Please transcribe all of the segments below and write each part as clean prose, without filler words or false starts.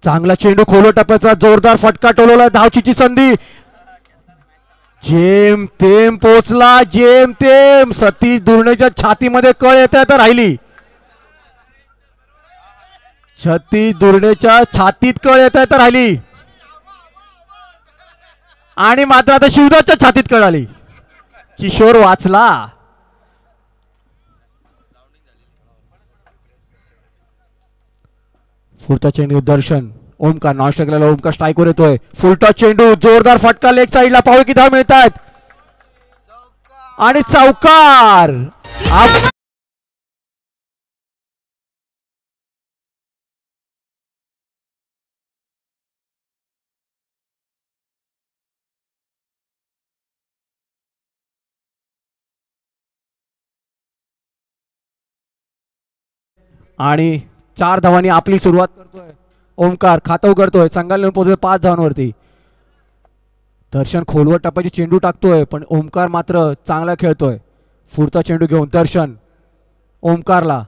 चांगला चेंडू खोलो टप्प्याचा जोरदार फटका टोलवला. धावचीची संधी जेम तेम पोचला. जेम तेम सतीश दुर्णेच्या छातीमध्ये कळ येता येता राहिली. सतीश दुर्णेच्या छातीत कळ येता येता राहिली आणि मात्र आता शिवदासच्या छातीत कळ आली. किशोर वाचला. पुढचा चेंडू दर्शन. ओमकार नॉन स्ट्राईकला. ओमकार स्ट्राईकवर येतोय. फुलटॉस चेंडू जोरदार फटका लेग साईडला. पाहू की धाव मिळतात आणि चौकार. आणि 4 धावांनी आपली सुरुवात करतोय ओमकार. खातं उघडतोय. संघाला पोहोचतोय 5 धावांवरती. दर्शन खोलवर टप्प्याची चेंडू टाकतोय पण ओमकार मात्र चांगला खेळतोय. पुढचा चेंडू घेऊन दर्शन ओमकारला.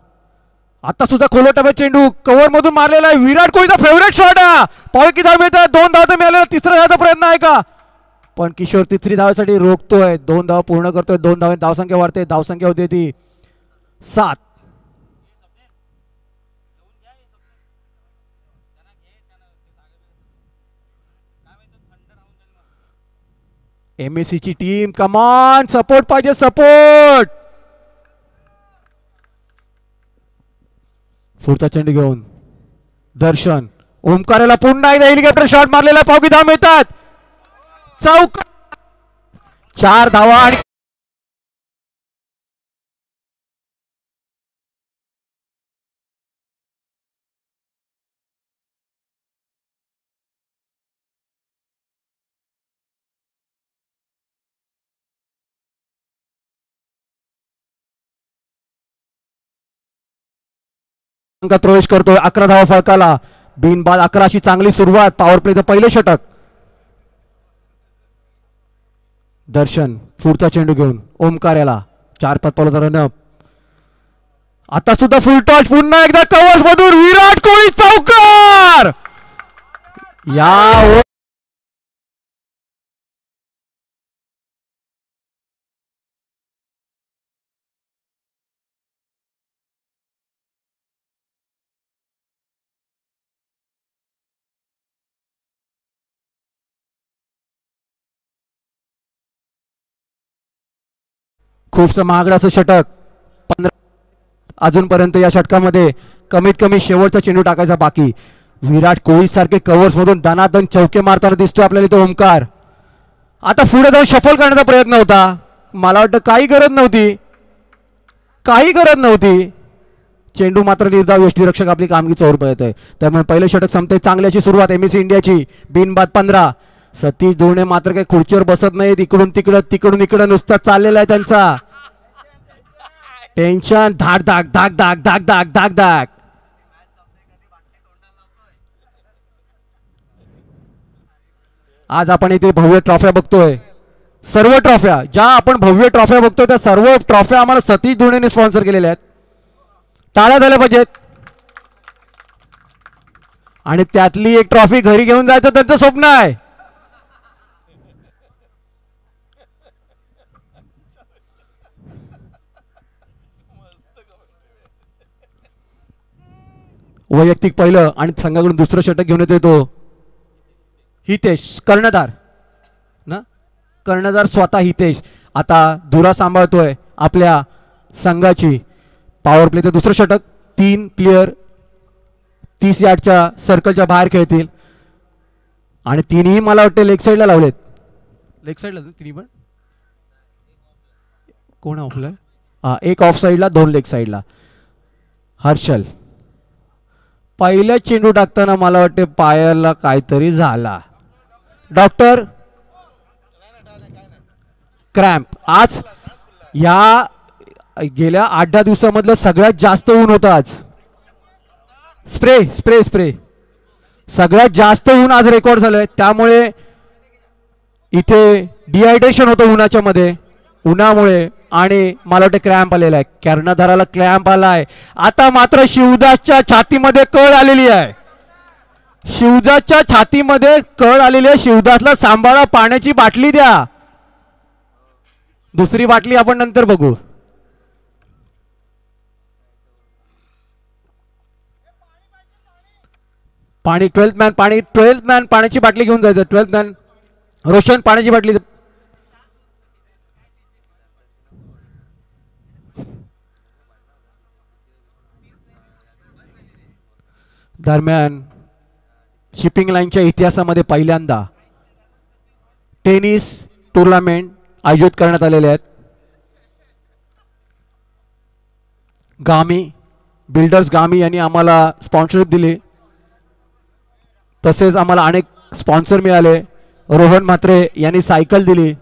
आता सुद्धा खोलवर टप्प्याचा चेंडू कव्हर मधून मारलेला आहे. विराट कोहलीचा फेवरेट शॉट. पाव की धाव मिळतात. 2 धावा मिळालेला. तिसरा धावाचा प्रयत्न आहे का पण किशोर तिसरी धावासाठी रोखतोय. 2 धावा पूर्ण करतोय. 2 धावे धावसंख्या वाढते. धावसंख्या होते ती 7. एमएससी ची टीम कमान सपोर्ट पाहिजे. सपोर्ट. पुढचा चेंडू घेऊन दर्शन ओमकाराला पुन्हा एकदा हेलिकॉप्टर शॉट मारलेला. पावकी धाव मिळतात. चौकार. 4 धावा आणि प्रवेश करतोय. 11 धावा फळकाला. बिनबाद 11ची चांगली सुरुवात. पॉवर प्लेचं पहिलं षटक. दर्शन पुढचा चेंडू घेऊन ओमकार्याला. 4-5 पावलाचा रनअप. आता सुद्धा फुल टॉच. पुन्हा एकदा कव्हर्स मधून विराट कोहली. चौकार. या खूपच महागड असं षटक. 15 अजूनपर्यंत या षटकामध्ये कमीत कमी शेवटचा चेंडू टाकायचा बाकी. विराट कोहली सारखे कव्हर्स मधून दनादन चौके मारताना दिसतोय आपल्याला इथे ओमकार. आता पुढे जाऊन शफल करण्याचा प्रयत्न होता. मला वाटतं काही गरज नव्हती. चेंडू मात्र निर्धाव. यष्टीरक्षक आपली कामगिरी चौर पळत आहे. त्यामुळे पहिलं षटक संपते. चांगल्याची सुरुवात एमएससी इंडियाची. बिनबाद 15. सतीश धोणे मात्र काही खुर्चीवर बसत नाहीत. इकडून तिकडं नुसतं चाललेला आहे त्यांचा. टेन्शन. धाक धाक धाक धाक धाक धाक धाक धाक. आज आपण इथे भव्य ट्रॉफ्या बघतोय. सर्व ट्रॉफ्या ज्या आपण भव्य ट्रॉफ्या बघतोय त्या सर्व ट्रॉफ्या आम्हाला सतीश धोणेने स्पॉन्सर केलेल्या आहेत. टाळ्या झाल्या पाहिजेत. आणि त्यातली एक ट्रॉफी घरी घेऊन जायचं त्यांचं स्वप्न आहे. वैयक्तिक पहिलं आणि संघाकडून दुसरं षटक घेऊन येतो हितेश. कर्णधार ना. कर्णधार स्वतः हितेश आता धुरा सांभाळतोय आपल्या संघाची. पॉवर प्लेचं दुसरं षटक. 3 प्लेयर 30 यार्डच्या सर्कलच्या बाहेर खेळतील आणि 3ही मला वाटतं लेग साईडला लावलेत. लेग साईडला 3 पण कोण ऑफला. एक ऑफ साईडला 2 लेग साईडला. हर्षल. पहिल्या चेंडू टाकताना मला वाटते पायाला काहीतरी झाला. Doctor cramp. आज या गेल्या 8-10 दिवसामधलं सगळ्यात जास्त ऊन होतं आज. स्प्रे सगळ्यात जास्त ऊन आज रेकॉर्ड झालंय. त्यामुळे इथे डिहायड्रेशन होतं उन्हाच्या मध्ये. उन्हामुळे आणि मला वाटतं क्रॅम्प आलेला आहे. कर्णधाराला क्रॅम्प आलाय. आता मात्र शिवदासच्या छातीमध्ये कळ आलेली आहे. शिवदासच्या छातीमध्ये कळ आलेली आहे. शिवदासला सांभाळा, पाण्याची बाटली द्या. दुसरी बाटली आपण नंतर बघू. पाणी 12th मॅन, पाणी 12th मॅन पाण्याची बाटली घेऊन जायचं. 12th मॅन रोशन पाण्याची बाटली. दरम्यान शिपिंग लाईनच्या इतिहासामध्ये पहिल्यांदा टेनिस टुर्नामेंट आयोजित करण्यात आलेले आहेत. गामी बिल्डर्स गामी यांनी आम्हाला स्पॉन्सरशिप दिली. तसेच आम्हाला अनेक स्पॉन्सर मिळाले. रोहन म्हात्रे यांनी सायकल दिली.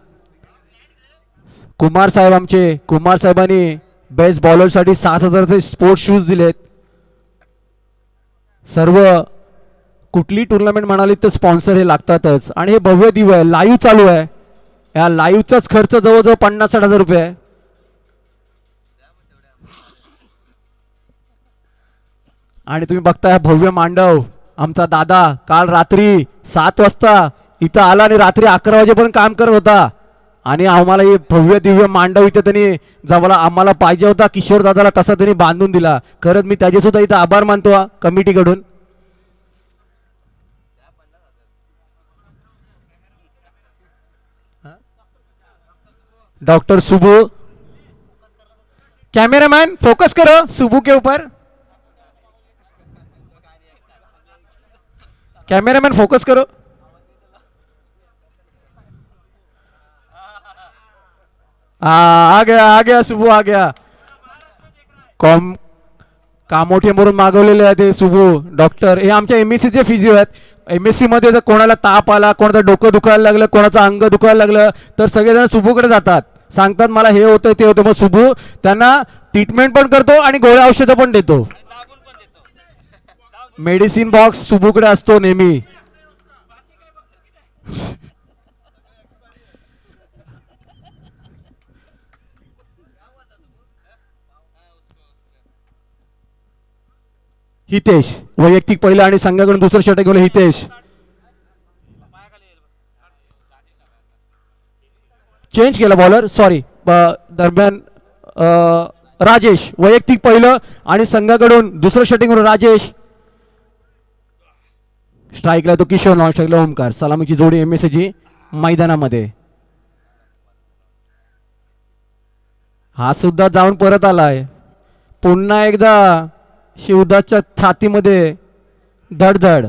कुमार साहेबांनी बेस्ट बॉलरसाठी 7,000चे स्पोर्ट्स शूज दिलेत. सर्व कुठली टुर्नामेंट म्हणाली तर स्पॉन्सर हे लागतातच. आणि हे भव्य दिव्य आहे, लाईव्ह चालू आहे. या लाईव्हचाच खर्च जवळजवळ 50,000 रुपये आहे. आणि तुम्ही बघताय भव्य मांडव. आमचा दादा काल रात्री 7 वाजता इथं आला आणि रात्री 11 वाजेपर्यंत काम करत होता. आणि आम्हाला हे भव्य दिव्य मांडव इथे त्यांनी जवळ आम्हाला पाहिजे होता किशोर दादाला, तसा त्यांनी बांधून दिला. खरंच मी त्याचे सुद्धा इथं आभार मानतो कमिटीकडून. डॉक्टर सुबू, कैमरामैन फोकस करो सुबू के ऊपर. कैमरामैन फोकस करो. आ गया सुबू आ गया. कामोठे म्हणून मागवलेले आहेत ते सुबू डॉक्टर. हे आमच्या MSc चे फिजिओ आहेत. MSc मध्ये जर कोणाला ताप आला, कोणाचं डोकं दुखायला लागलं, कोणाचं अंग दुखायला लागलं तर सगळेजण सुबूकडे जातात. सांगतात मला हे होतं ते होतं. मग सुबू त्यांना ट्रीटमेंट पण करतो आणि गोळ्या औषधं पण देतो. मेडिसिन बॉक्स सुबूकडे असतो नेहमी. हितेश वैयक्तिक पहिलं आणि संघाकडून दुसरं षटक घेऊन हितेश चेंज केलं बॉलर, सॉरी. दरम्यान राजेश वैयक्तिक पहिलं आणि संघाकडून दुसरं षटक घेऊन राजेश. स्ट्राईकला तो किशोर, नॉन स्ट्राईकला ओमकार. सलामीची जोडी MSc ची मैदानामध्ये. हा सुद्धा जाऊन परत आलाय. पुन्हा एकदा शिवदासच्या छातीमध्ये धडधड.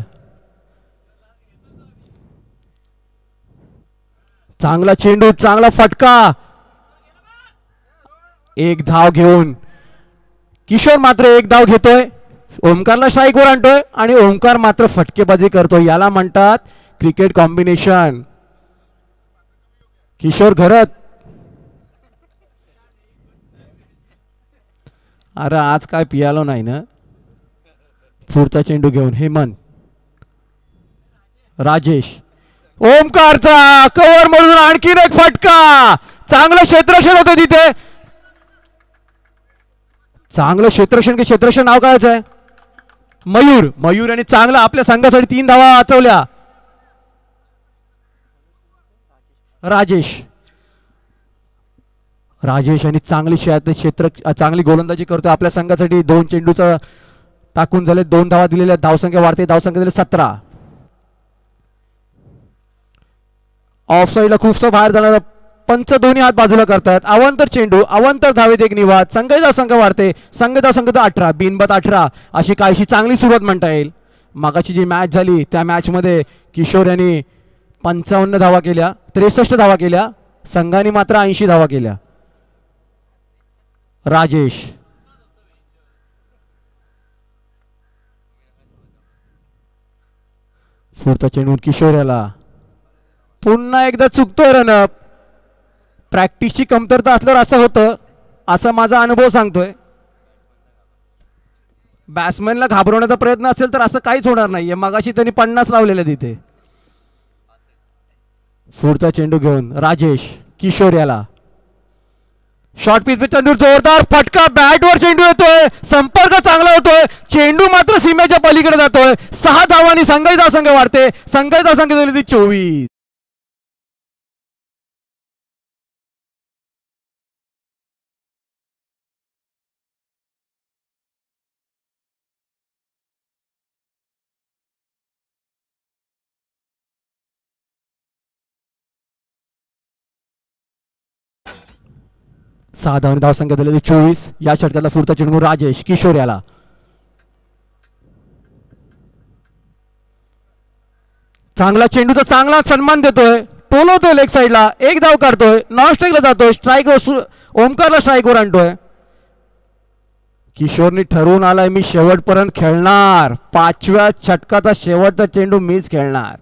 चांगला चेंडू, चांगला फटका. एक धाव घेऊन किशोर मात्र एक धाव घेतोय. ओमकारला स्ट्राईकवर आणतोय आणि ओमकार मात्र फटकेबाजी करतोय. याला म्हणतात क्रिकेट कॉम्बिनेशन. किशोर घरत. अरे आज काय पियालो नाही ना. पुढचा चेंडू घेऊन हेमंत. राजेश, ओमकारचा कव्हर मधून आणखीन एक फटका. चांगलं क्षेत्ररक्षण होतं तिथे. चांगलं क्षेत्ररक्षण नाव कायचं आहे? मयूर यांनी चांगलं आपल्या संघासाठी 3 धावा वाचवल्या. राजेश यांनी चांगली गोलंदाजी करतोय आपल्या संघासाठी. 2 चेंडूचा टाकून झाले, 2 धावा दिलेल्या. धावसंख्या वाढते, धावसंख्या दिले 17. ऑफ साईडला खूपसा बाहेर जाणारा पंच दोन्ही हात बाजूला करतात. अवांतर चेंडू, अवांतर धावेत एक निवाद. धावसंख्या वाढते, धावसंख्या 18, बिनबाद 18. अशी काहीशी चांगली सुरुवात म्हणता येईल. मागाची जी मॅच झाली त्या मॅच मध्ये किशोर यांनी 55 धावा केल्या, 63 धावा केल्या. संघाने मात्र 80 धावा केल्या. राजेश, पुढचा चेंडू किशोर याला. पुन्हा एकदा चुकतोय रनअप. प्रॅक्टिसची कमतरता असल्यावर असं होतं, असा माझा अनुभव सांगतोय. बॅट्समॅनला घाबरवण्याचा प्रयत्न असेल तर असं काहीच होणार नाहीये. मगाशी त्यांनी 50 लावलेले तिथे. पुढचा चेंडू घेऊन राजेश, किशोर याला. शॉर्ट पिच चेंडू जोरदार फटका बॅटवर चेंडू येतोय संपर्क चांगला होतोय चेंडू मात्र सीमेच्या पलीकडे जातोय 6 धावांनी संघाची धावसंख्या वाढते संघाची धावसंख्या झाली ती 24. सहा धावांनी धावसंख्या झालेली 24. या षटकातला पुढचा चेंडू राजेश किशोर याला चांगला चेंडूचा चांगला सन्मान देतोय टोलवतोय लेग साईडला एक धाव काढतोय नॉन स्ट्राईकला जातोय स्ट्राईक ओमकारला स्ट्राईकवर आणतोय. किशोरनी ठरवून आलाय मी शेवटपर्यंत खेळणार 5व्या षटकाचा शेवटचा चेंडू मीच खेळणार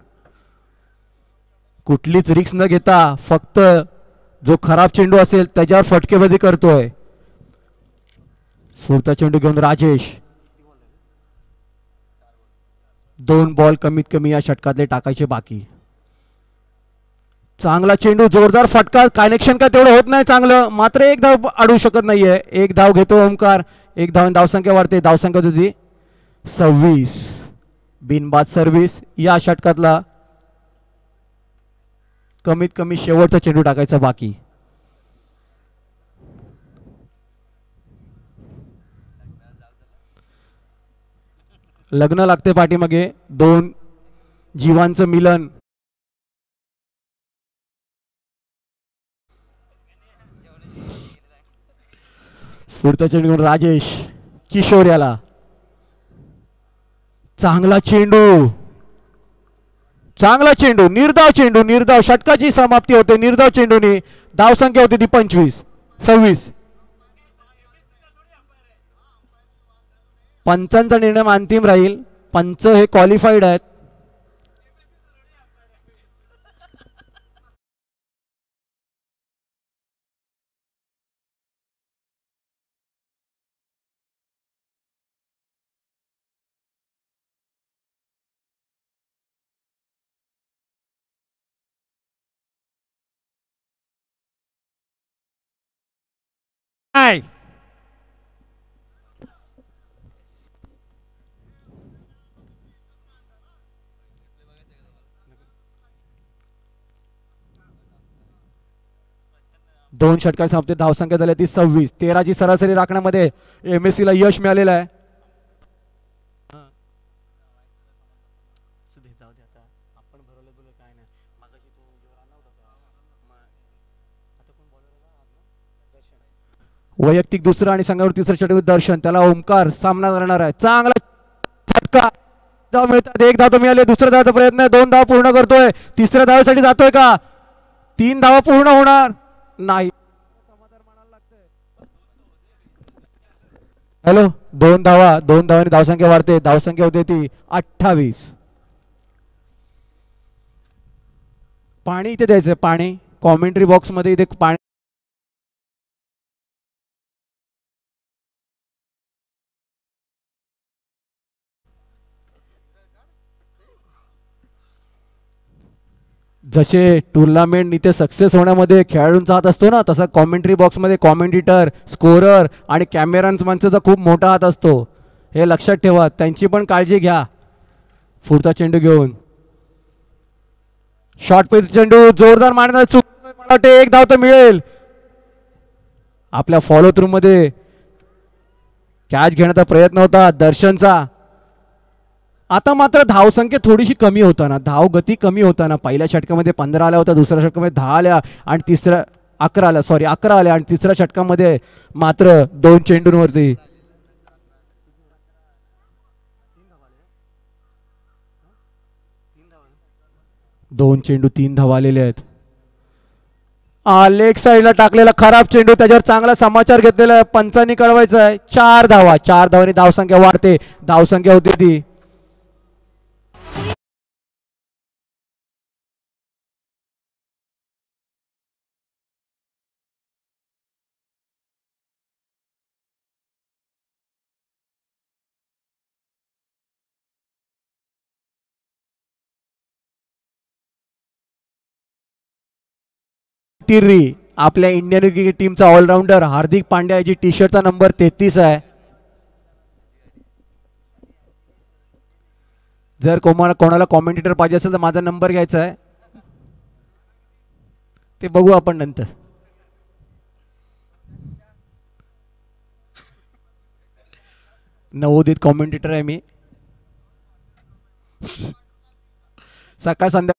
कुठलीच रिक्स न घेता फक्त जो खराब चेंडू असेल त्याच्यावर फटकेबाजी करतोय. पुढचा चेंडू घेऊन राजेश 2 बॉल कमीत कमी या षटकातले टाकायचे बाकी. चांगला चेंडू जोरदार फटका कनेक्शन का तेवढं होत नाही चांगलं मात्र एक धाव अडवू शकत नाहीये एक धाव घेतो ओमकार एक धाव धावसंख्या वाढते धावसंख्या होती 26. बिनबाद सर्व्हिस या षटकातला कमीत कमी शेवटचा चेंडू टाकायचा बाकी. लग्न लागते पाठीमागे 2 जीवांचं मिलन पुढचा चेंडू राजेश किशोर याला चांगला चेंडू निर्धाव षटकाची समाप्ती होते निर्धाव चेंडूने धावसंख्या होती ती 26. पंचांचा निर्णय अंतिम राहील पंच हे क्वालिफाईड आहेत. दोन षटकार संपते धावसंख्या झाली ती 26. 13ची सरासरी राखण्यामध्ये MSC ला यश मिळालेलं आहे. वैयक्तिक दुसरा आणि संघावर तिसरं षटक दर्शन त्याला ओमकार सामना करणार आहे चांगला फटका धाव मिळतात एक धाव तो मिळाले दुसऱ्या धावाचा प्रयत्न आहे 2 धाव पूर्ण करतोय तिसऱ्या धावासाठी जातोय का 3 धावा पूर्ण होणार नाही. हॅलो 2 धावांनी धावसंख्या वाढते धावसंख्या होते ती 28. पाणी इथे द्यायचं पाणी कॉमेंट्री बॉक्स मध्ये इथे पाणी जसे टुर्नामेंट इथे सक्सेस होण्यामध्ये खेळाडूंचा हात असतो ना तसा कॉमेंट्री बॉक्समध्ये कॉमेंटेटर स्कोरर आणि कॅमेरांच माणसाचा खूप मोठा हात असतो हे लक्षात ठेवा त्यांची पण काळजी घ्या. पुढचा चेंडू घेऊन शॉर्ट पिच चेंडू जोरदार मारणार चूक मला वाटते एक धाव तर मिळेल. आपल्या फॉलो थ्रू मध्ये कॅच घेण्याचा प्रयत्न होता दर्शनचा. आता मात्र धावसंख्या थोडीशी कमी होताना धाव गती कमी होताना पहिल्या षटकामध्ये 15 आल्या होत्या दुसऱ्या षटकामध्ये 10 आल्या आणि तिसऱ्या 11 आल्या आणि तिसऱ्या षटकामध्ये मात्र 2 चेंडूंवरती 2 चेंडू 3 धावा आलेले आहेत. लेग साईडला टाकलेला खराब चेंडू त्याच्यावर चांगला समाचार घेतलेला आहे पंचांनी कळवायचा आहे 4 धावांनी धावसंख्या वाढते धावसंख्या होती ती तिर्री आपल्या इंडियन क्रिकेट टीमचा ऑलराऊंडर हार्दिक पांड्या याची टी शर्टचा नंबर 33 आहे. जर कोणाला कॉमेंटेटर पाहिजे असेल तर माझा नंबर घ्यायचा आहे, ते बघू आपण नंतर. नवोदित कॉमेंटेटर आहे मी. सकाळ संध्या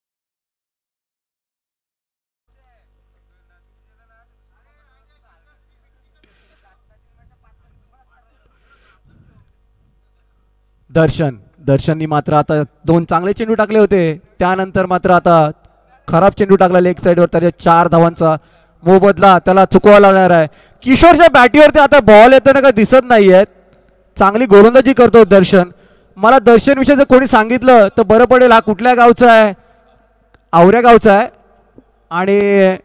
दर्शननी मात्र आता 2 चांगले चेंडू टाकले होते, त्यानंतर मात्र आता खराब चेंडू टाकला लेग साईडवर. त्याच्या 4 धावांचा मोबदला त्याला चुकवा लागणार आहे. किशोरच्या बॅटीवरती आता बॉल येताना का दिसत नाहीयेत. चांगली गोलंदाजी करतो दर्शन. मला दर्शन विषयी जर कोणी सांगितलं तर बरं पडेल. हा कुठल्या गावचा आहे? आवऱ्या गावचा आहे. आणि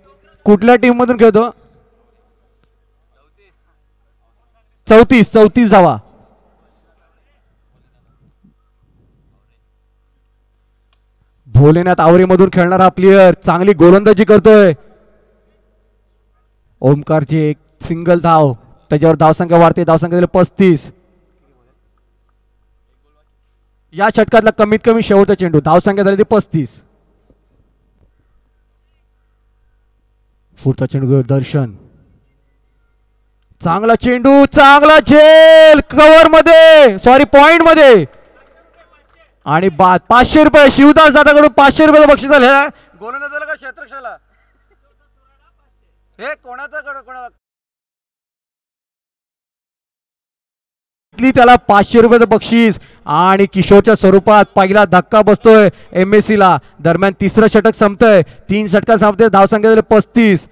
कुठल्या टीम मधून खेळतो? 34 धावा. भोलेनाथ आवरेमधून खेळणारा प्लेयर चांगली गोलंदाजी करतोय. ओमकारची एक सिंगल धाव, त्याच्यावर धावसंख्या वाढते. धावसंख्या झाली 35. या षटकातला कमीत कमी शेवटचा चेंडू. धावसंख्या झाली 35. पुढचा चेंडू दर्शन. चांगला चेंडू, चांगला झेल कव्हर मध्ये, सॉरी पॉइंट मध्ये. आणि 500 रुपये शिवदास दादाकडून 500 रुपये बक्षीस झालं. गोलंदाजाला का क्षेत्रक्षाला? हे कोणाचा कोणाला त्याला 500 रुपयाचं बक्षीस. आणि किशोरच्या स्वरूपात पहिला धक्का बसतोय MSC ला. दरम्यान तिसरं षटक संपतंय. 3 षटका संपते. धावसंख्या झाली 35.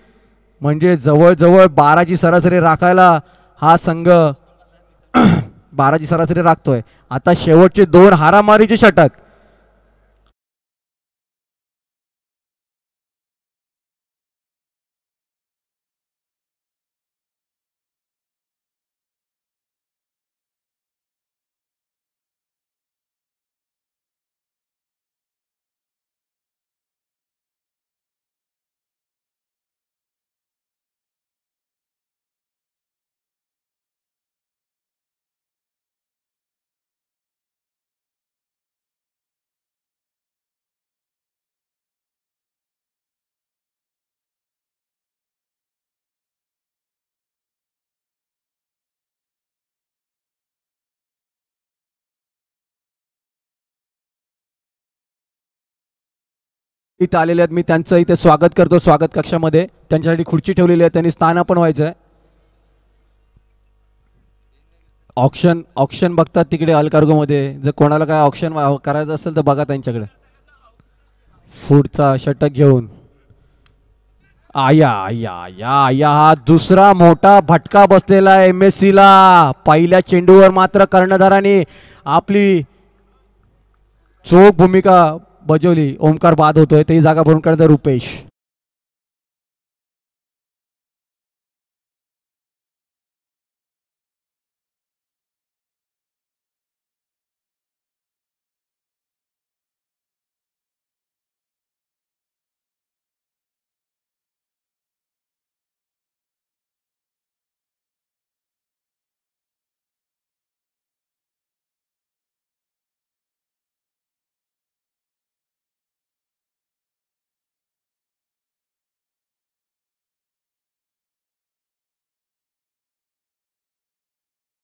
म्हणजे जवळजवळ 12ची सरासरी राखायला हा संघ 12ची सरासरी राखतोय. आता शेवटचे 2 हारामारीचे षटक. इथे आलेले आहेत, मी त्यांचं इथे स्वागत करतो. स्वागत कक्षामध्ये त्यांच्यासाठी खुर्ची ठेवलेली आहे, त्यांनी स्थान पण व्हायचंय. ऑप्शन बघतात तिकडे अलकार्गो मध्ये. जर कोणाला काय ऑप्शन करायचं असेल तर बघा त्यांच्याकडे. पुढचा षटक घेऊन आया आया आया आया हा दुसरा मोठा भटका बसलेला आहे MSC ला. पहिल्या चेंडूवर मात्र कर्णधाराने आपली चोख भूमिका बजावली. ओमकार बाद होतोय, ती जागा भरून काढतो रुपेश.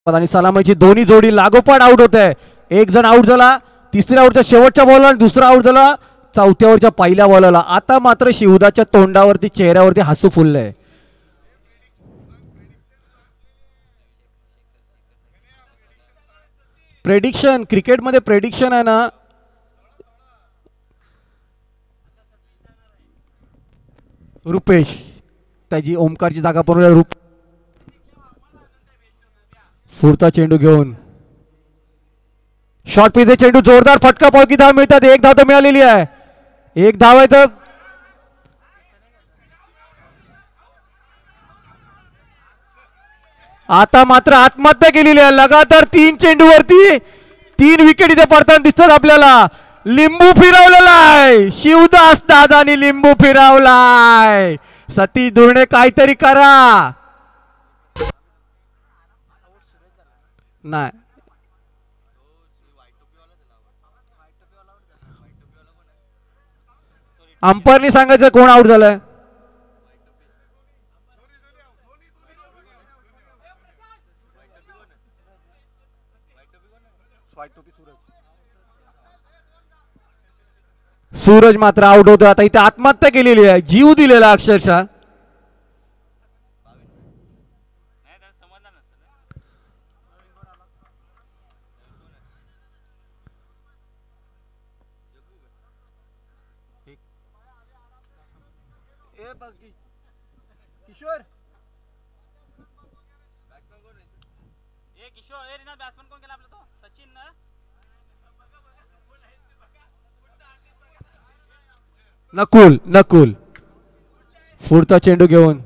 आणि सलामीची दोन्ही जोडी लागोपाठ आउट होत आहे. एक जण आउट झाला तिसऱ्या ओव्हरच्या शेवटच्या बॉलला, दुसरा आउट झाला चौथ्या ओव्हरच्या पहिल्या बॉलला. आता मात्र शिवदाच्या तोंडावरती चेहऱ्यावरती हसू फुललंय. प्रेडिक्शन क्रिकेटमध्ये प्रेडिक्शन आहे ना, रुपेश त्याची ओमकारची जागा पण. पुढचा चेंडू घेऊन शॉर्ट पिच चेंडू, जोरदार फटका, पॉकी धाव मिळतात. 1 धाव तर मिळालेली आहे. 1 धाव आहे तर आता मात्र आत्महत्या केलेली आहे. लगातार 3 चेंडूवरती 3 विकेट इथे पडताना दिसतात आपल्याला. लिंबू फिरवलेला आहे शिवदास दादानी, लिंबू फिरवलाय. सतीश दुर्णे काहीतरी करा. नाही अंपायरनी सांगायचं कोण आउट झालंय. सूरज मात्र आउट होतो. आता इथे आत्महत्या केलेली आहे, जीव दिलेला अक्षरशः. किशोर नकुल नकुल पुढचा चेंडू घेऊन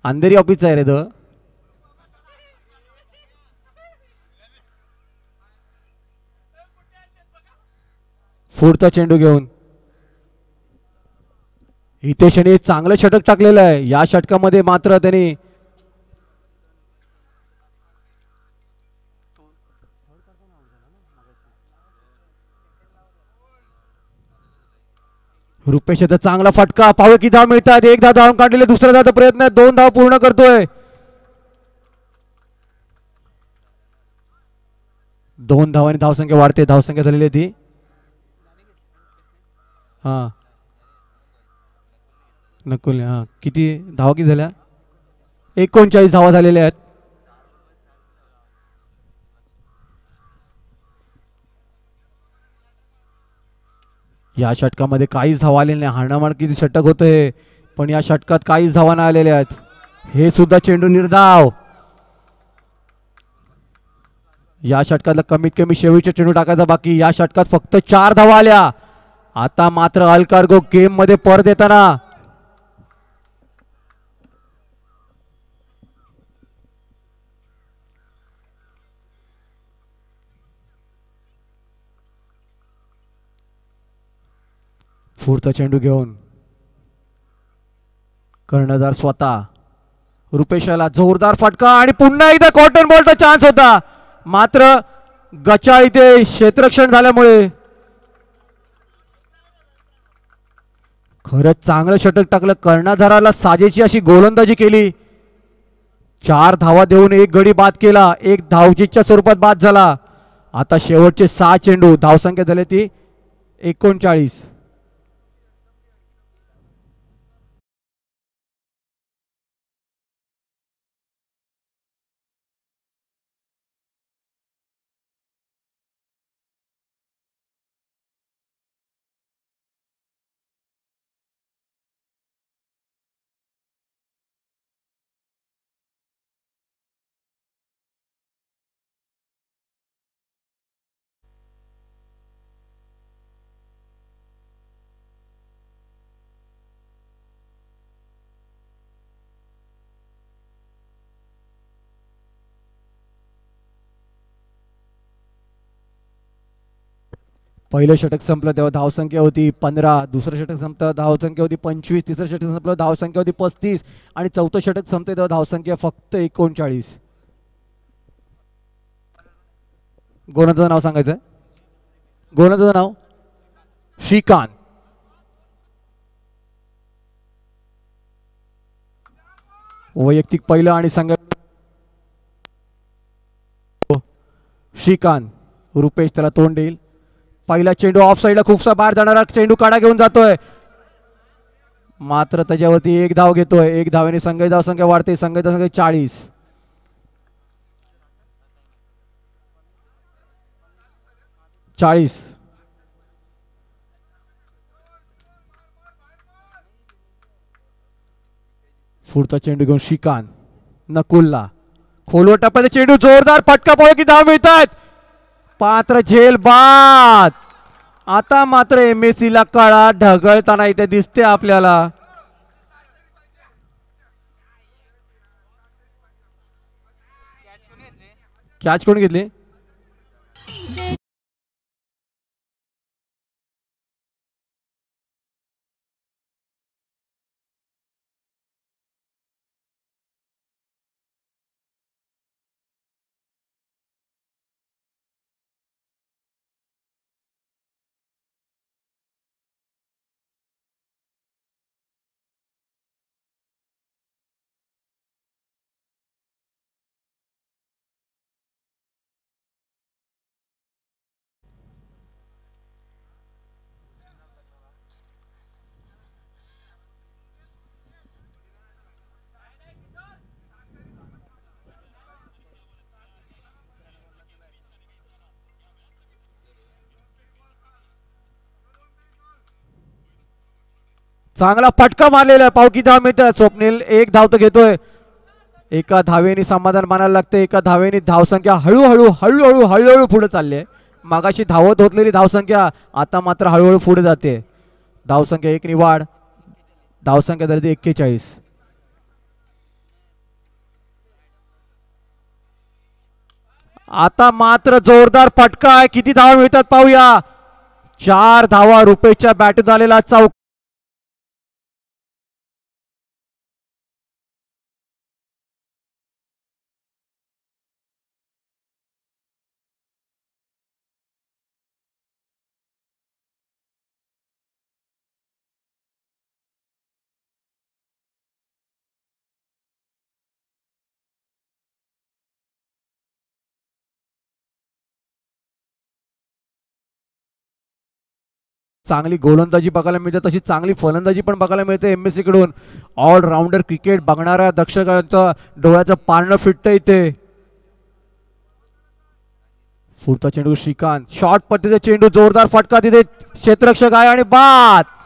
अंधेरी ऑफिसचा आहे रे तो. पुढचा चेंडू घेऊन हितेशने चांगलं षटक टाकलेलं आहे. या षटकामध्ये मात्र त्यांनी रुपेश चांगला फटका. पाहू की धाव मिळतात. एक धाव धावून काढलेले, दुसरा धावचा प्रयत्न, 2 धाव पूर्ण करतोय. 2 धावांनी धावसंख्या वाढते. धावसंख्या झालेली ती हा नकुल. हा किती धावा किती झाल्या? 39 धावा झालेल्या आहेत. या षटकामध्ये काहीच धावा आलेल्या नाही. हाणामार किती षटक होते पण या षटकात काहीच धावा नाही आलेल्या आहेत. हे सुद्धा चेंडू निर्धाव. या षटकातला कमीत कमी शेवटचा चेंडू टाकायचा बाकी. या षटकात फक्त 4 धावा आल्या. आता मात्र अल्कार्गो गेम मध्ये परत येताना पुढचा चेंडू घेऊन कर्णधार स्वतः रुपेशाला जोरदार फटका आणि पुन्हा एकदा कॉटन बॉलचा चान्स होता. मात्र गचा इथे क्षेत्ररक्षण झाल्यामुळे खरंच चांगलं षटक टाकलं. कर्णधाराला साजेची अशी गोलंदाजी केली. 4 धावा देऊन 1 गडी बाद केला. 1 धावचीच्या स्वरूपात बाद झाला. आता शेवटचे 6 चेंडू. धावसंख्या झाली ती 39. पहिलं षटक संपलं तेव्हा धावसंख्या होती 15. दुसरं षटक संपलं धावसंख्या होती 25. तिसरं षटक संपलं धावसंख्या होती 35 आणि चौथं षटक संपलं तेव्हा धावसंख्या फक्त 39. गोलंदाजाचं नाव सांगायचं. गोलंदाजाचं नाव श्रीकांत. वैयक्तिक पहिलं आणि संघ श्रीकांत. रुपेश त्याला तोंड देईल. पहिला चेंडू ऑफ साईडला खूपसा बाहेर जाणारा चेंडू काढा घेऊन जातोय. मात्र त्याच्यावरती 1 धाव घेतोय. 1 धावेने संघ धावसंख्या वाढते. संघ धावसंख्या 40. पुढचा चेंडू घेऊन श्रीकांत. नकुलला खोलवर टप्प्याचा चेंडू. जोरदार फटका. पळो की धाव मिळतात. पात्र झेल बाद. आता मात्र MSC ला कळा ढगळताना इथे दिसते आपल्याला. कॅच कोण घेतली? चांगला फटका मारलेला आहे. पावकी धाव मिळतात. स्वप्नील एक धाव तर घेतोय. एका धावेने समाधान मानायला लागते. एका धावेने धावसंख्या हळूहळू हळूहळू हळूहळू पुढे चालली आहे. मागाशी धावत होतलेली धावसंख्या आता मात्र हळूहळू पुढे जाते. धावसंख्या एक निवाड. धावसंख्या झाली 41. आता मात्र जोरदार फटका आहे. किती धावा मिळतात पाहूया. 4 धावा रुपेशच्या बॅटून आलेला चौक. चांगली गोलंदाजी बघायला मिळते. तशी चांगली फलंदाजी पण बघायला मिळते एमएससी कडून. ऑलराऊंडर क्रिकेट बघणाऱ्या दर्शकांचं डोळ्याचं पारणं फिटतं इथे. पुढचा चेंडू श्रीकांत. शॉर्ट पद्धतीचा चेंडू. जोरदार फटका तिथे क्षेत्ररक्षक आहे आणि बाद.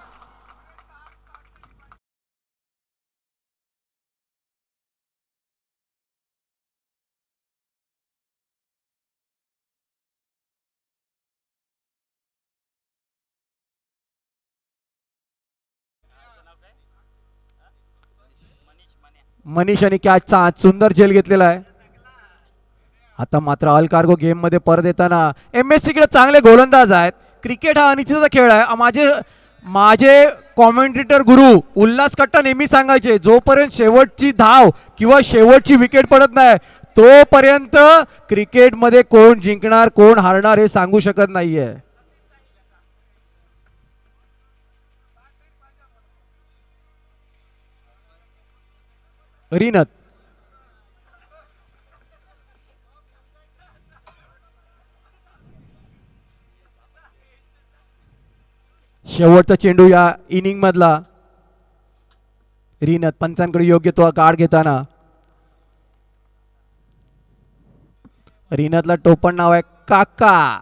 मनीष आणि कॅचचा सुंदर झेल घेतलेला आहे. आता मात्र अल कार्गो गेम मध्ये परत येताना एमएससी कडे चांगले गोलंदाज आहेत. क्रिकेट हा अनिश्चितचा खेळ आहे. माझे माझे कॉमेंटेटर गुरु उल्हास कट्टा नेहमी सांगायचे, जोपर्यंत शेवटची धाव किंवा शेवटची विकेट पडत नाही तोपर्यंत क्रिकेटमध्ये कोण जिंकणार कोण हारणार हे सांगू शकत नाहीये. रिनत शेवटचा चेंडू या इनिंग मधला. रिनत पंचांकडे योग्य तो गाड घेताना. रिनतला टोपण नाव आहे काका.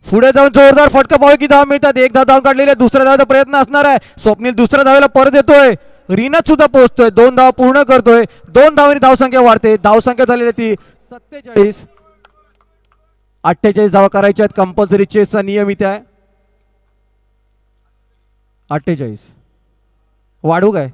पुढे जाऊन जोरदार फटका पाहू की धाव मिळतात. एक धाव काढलेली आहे. दुसऱ्या धावाचा प्रयत्न असणार आहे. स्वप्नील दुसऱ्या धावेला परत येतोय. रिनत सुद्धा पोहोचतोय. 2 धावा पूर्ण करतोय. 2 धावांनी धावसंख्या वाढते. धावसंख्या झालेली ती 47. 48 धावा करायच्या आहेत. कंपल्सरी चेसचा नियम इथे आहे. 48 वाढू काय.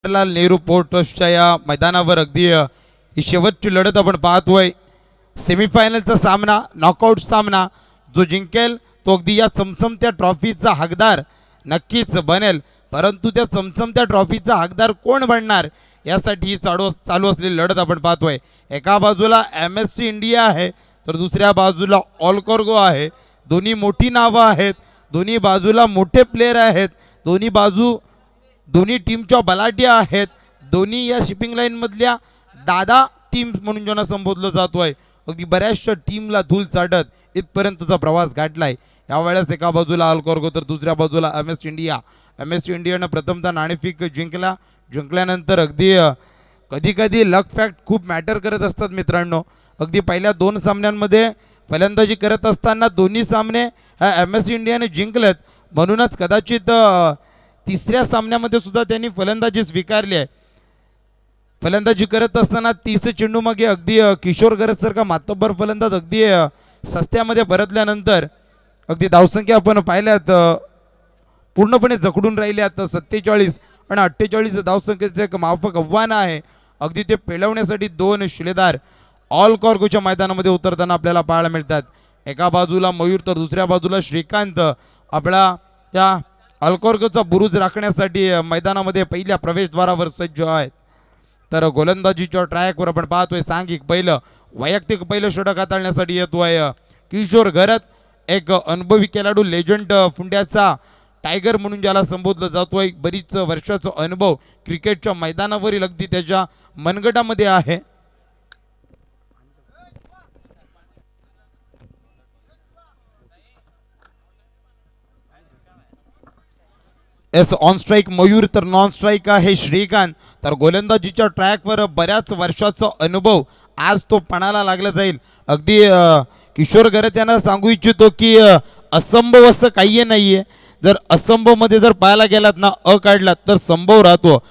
जवाहरलाल नेहरू पोर्ट ट्रस्टच्या या मैदानावर अगदी ही शेवटची लढत आपण पाहतोय। सेमीफायनलचा सामना, नॉकआउट सामना, जो जिंकेल तो अगदी या चमचमत्या ट्रॉफीचा हकदार नक्कीच बनेल। परंतु त्या चमचमत्या ट्रॉफीचा हकदार कोण बनणार यासाठी ही चालू असलेली लढत आपण पाहतोय। एका बाजूला MSC इंडिया आहे तर दुसऱ्या बाजूला ऑलकॉर्गो आहे। दोन्ही मोठी नावं आहेत, दोन्ही बाजूला मोठे प्लेयर आहेत, दोन्ही टीमच्या बलाढ्य आहेत, दोन्ही या शिपिंग लाईन मधल्या दादा टीम म्हणून ज्यांना संबोधलं जातोय। अगदी बऱ्याचशा टीमला धूल चाटत इथपर्यंतचा प्रवास गाठलाय। यावेळेस एका बाजूला ऑलकॉर्गो तर दुसऱ्या बाजूला MSC इंडिया। MSC इंडियानं प्रथमतः नाणेफेक जिंकल्यानंतर अगदी कधी कधी लक फॅक्ट खूप मॅटर करत असतात मित्रांनो। अगदी पहिल्या 2 सामन्यांमध्ये फलंदाजी करत असताना दोन्ही सामने MSC इंडियाने जिंकलेत, म्हणूनच कदाचित तिसऱ्या सामन्यामध्ये सुद्धा त्यांनी फलंदाजी स्वीकारली आहे। फलंदाजी करत असताना 30 चेंडू मागे अगदी किशोर गरजसारखा मातब्बर फलंदाज अगदी सस्त्यामध्ये परतल्यानंतर अगदी धावसंख्या आपण पाहिल्यात पूर्णपणे जखडून राहिल्यात। 47 आणि 48 धावसंख्येचे एक माफक आव्हान आहे। अगदी ते पेलवण्यासाठी 2 शिलेदार ऑलकॉर्गोच्या मैदानामध्ये उतरताना आपल्याला पाहायला मिळतात। एका बाजूला मयूर तर दुसऱ्या बाजूला श्रीकांत आपला या ऑलकॉर्गोचा बुरुज राखण्यासाठी मैदानामध्ये पहिल्या प्रवेशद्वारावर सज्ज आहेत। तर गोलंदाजीच्या ट्रॅकवर आपण पाहतोय सांघिक पहिलं वैयक्तिक पहिलं षटक हाताळण्यासाठी येतोय किशोर घरत, एक अनुभवी खेळाडू, लेजंड फुंड्याचा टायगर म्हणून ज्याला संबोधलं जातोय। बरीच वर्षाचा अनुभव क्रिकेटच्या मैदानावरील अगदी त्याच्या मनगटामध्ये आहे। ऑन स्ट्राइक मयूर तर नॉन स्ट्राइक आहे श्रीकांत। तर गोलंदाजीच्या ट्रॅकवर बऱ्याच वर्षाचा अनुभव आज तो पणाला लागला जाईल। अगदी किशोर घरत यांना सांगू इच्छितो की असंभव असं काही नाहीये। जर असंभव मध्ये जर पाहायला गेलात ना, काढलात तर संभव राहतो।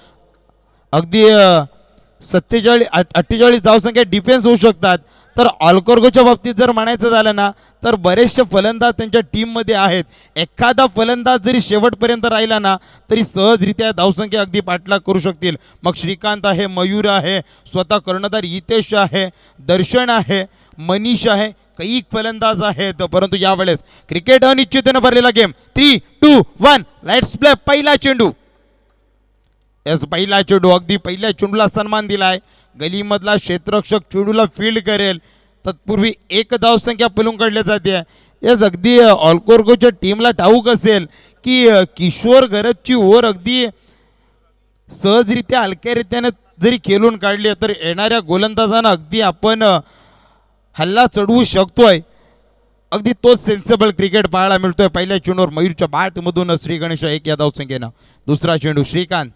अगदी 47-48 धावसंख्या डिफेन्स होऊ शकतात। तर ऑलकॉर्गोच्या बाबतीत जर म्हणायचं झालं ना तर बरेचसे फलंदाज त्यांच्या टीममध्ये आहेत। एखादा फलंदाज जरी शेवटपर्यंत राहिला ना तरी सहजरित्या धावसंख्या अगदी पाठलाग करू शकतील। मग श्रीकांत आहे, मयूर आहे, स्वतः कर्णधार हितेश आहे, दर्शन आहे, मनीष आहे, काही फलंदाज आहेत। परंतु यावेळेस क्रिकेट अनिश्चिततेने भरलेला गेम। 3, 2, 1 let's play. पहिला चेंडू, पहिला चेंडू, अगदी पहिल्या चेंडूला सन्मान दिलाय। गलीमधला क्षेत्ररक्षक चेंडूला फील्ड करेल, तत्पूर्वी 1 धावसंख्या पळून काढली जाते। अगदी ऑलकॉर्गोच्या टीमला ठाऊक असेल की किशोर घरतची ओव्हर अगदी सहजरित्या हलक्यारित्याने जरी खेळून काढली तर येणाऱ्या गोलंदाजांना अगदी आपण हल्ला चढवू शकतोय। अगदी तोच सेन्सेबल क्रिकेट पाहायला मिळतोय। पहिल्या चेंडूवर मयूरच्या बॅटमधून श्री गणेश 1 या धावसंख्येनं। दुसरा चेंडू श्रीकांत,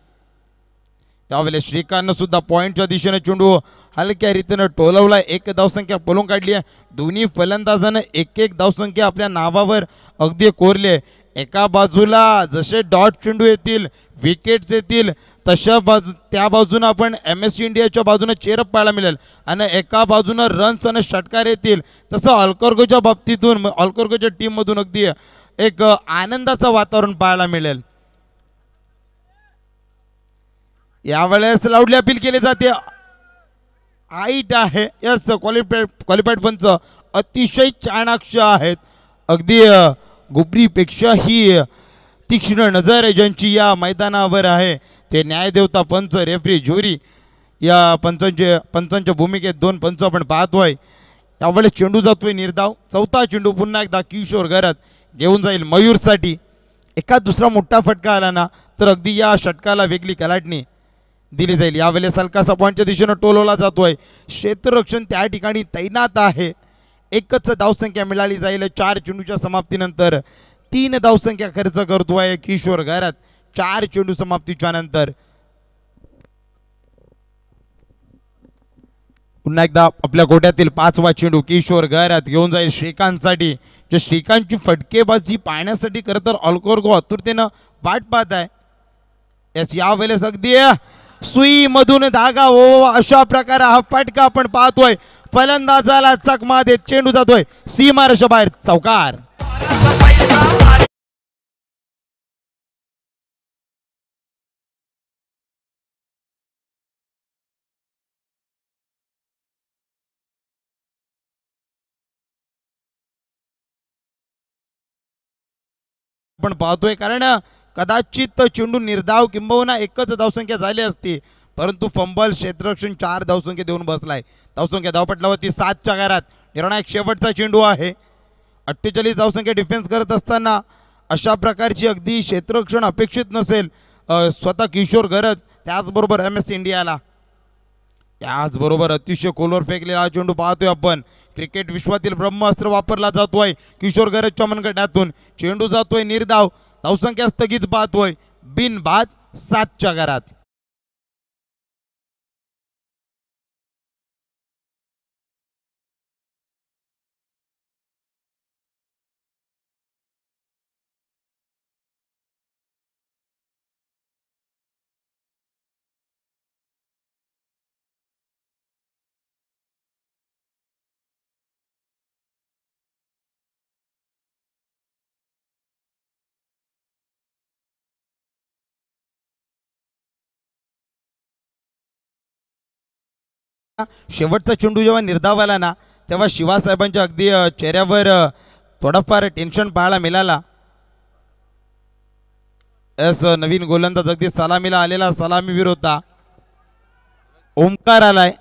त्यावेळेस श्रीकांतनं सुद्धा पॉइंटच्या दिशेने चेंडू हलक्या रीतीने टोलवला, 1 धावसंख्या पळून काढली आहे। दोन्ही फलंदाजांना 1-1 धावसंख्या आपल्या नावावर अगदी कोरले। एका बाजूला जसे डॉट चेंडू येतील, विकेट्स येतील, तशा त्या बाजूने आपण MSC इंडियाच्या बाजूने चेरअप पाहायला मिळेल आणि एका बाजूने रन्स आणि षटकार येतील। तसं ऑलकॉर्गोच्या बाबतीतून, ऑलकॉर्गोच्या टीम मधून अगदी एक आनंदाचं वातावरण पाहायला मिळेल। यावेळेस लाऊडली अपील केली जाते, हाईट आहे। यस, क्वालिफाईड पंच अतिशय चाणाक्ष आहेत। अगदी गुबरीपेक्षा ही तीक्ष्ण नजर आहे ज्यांची या मैदानावर आहे ते न्यायदेवता पंच, रेफरी, ज्युरी या पंचांच्या भूमिकेत 2 पंच आपण पाहतोय। यावेळेस चेंडू जातोय निर्धाव। चौथा चेंडू पुन्हा एकदा किशोर घरत घेऊन जाईल मयूरसाठी। एका दुसरा मोठा फटका आला ना तर अगदी या षटकाला वेगळी कलाटणी दिली जाईल। यावेळेस हलकासा पॉइंटच्या दिशेने टोलवला जातोय। क्षेत्ररक्षण त्या ठिकाणी तैनात आहे। 1च धावसंख्या मिळाली जाईल। 4 चेंडूच्या समाप्तीनंतर 3 धावसंख्या खर्च करतोय किशोर घरत 4 चेंडू समाप्तीच्या नंतर। पुन्हा एकदा आपल्या गोट्यातील 5वा चेंडू किशोर घरत घेऊन जाईल श्रीकांतसाठी। जे श्रीकांतची फटकेबाजी पाहण्यासाठी खरं तर ऑलकॉर्गो आतुरतेनं वाट पाहत आहे। यस, यावेळेस अगदी सुई मधून धागा अशा प्रकारे हा फटका आपण पाहतोय। फलंदाजाला चकमा देत चेंडू जातोय सीमारेषा बाहेर, चौकार। आपण पाहतोय, कारण कदाचित चेंडू निर्धाव किंबहुना एकच धावसंख्या झाली असती, परंतु फंबल क्षेत्ररक्षण 4 धावसंख्या देऊन बसलाय. धावसंख्या धावपटलावरती 7च्या घरात. निर्णायक शेवटचा चेंडू आहे. 48 धावसंख्या डिफेन्स करत असताना अशा प्रकारची अगदी क्षेत्ररक्षण अपेक्षित नसेल स्वतः किशोर गरज, त्याचबरोबर MS इंडियाला. त्याचबरोबर अतिशय खोलवर फेकलेला हा चेंडू पाहतोय आपण. क्रिकेट विश्वातील ब्रह्मास्त्र वापरला जातोय किशोर गरजच्या मनगटातून. चेंडू जातोय निर्धाव. धावसंख्या स्थगित पाहतोय बिनबाद 7च्या घरात. शेवटचा चेंडू जेव्हा निर्धाव आला ना, तेव्हा शिवासाहेबांच्या अगदी चेहऱ्यावर थोडाफार टेन्शन पाहायला मिळाला. नवीन गोलंदाज अगदी सलामीला आलेला सलामीवीर होता. ओमकार आलाय.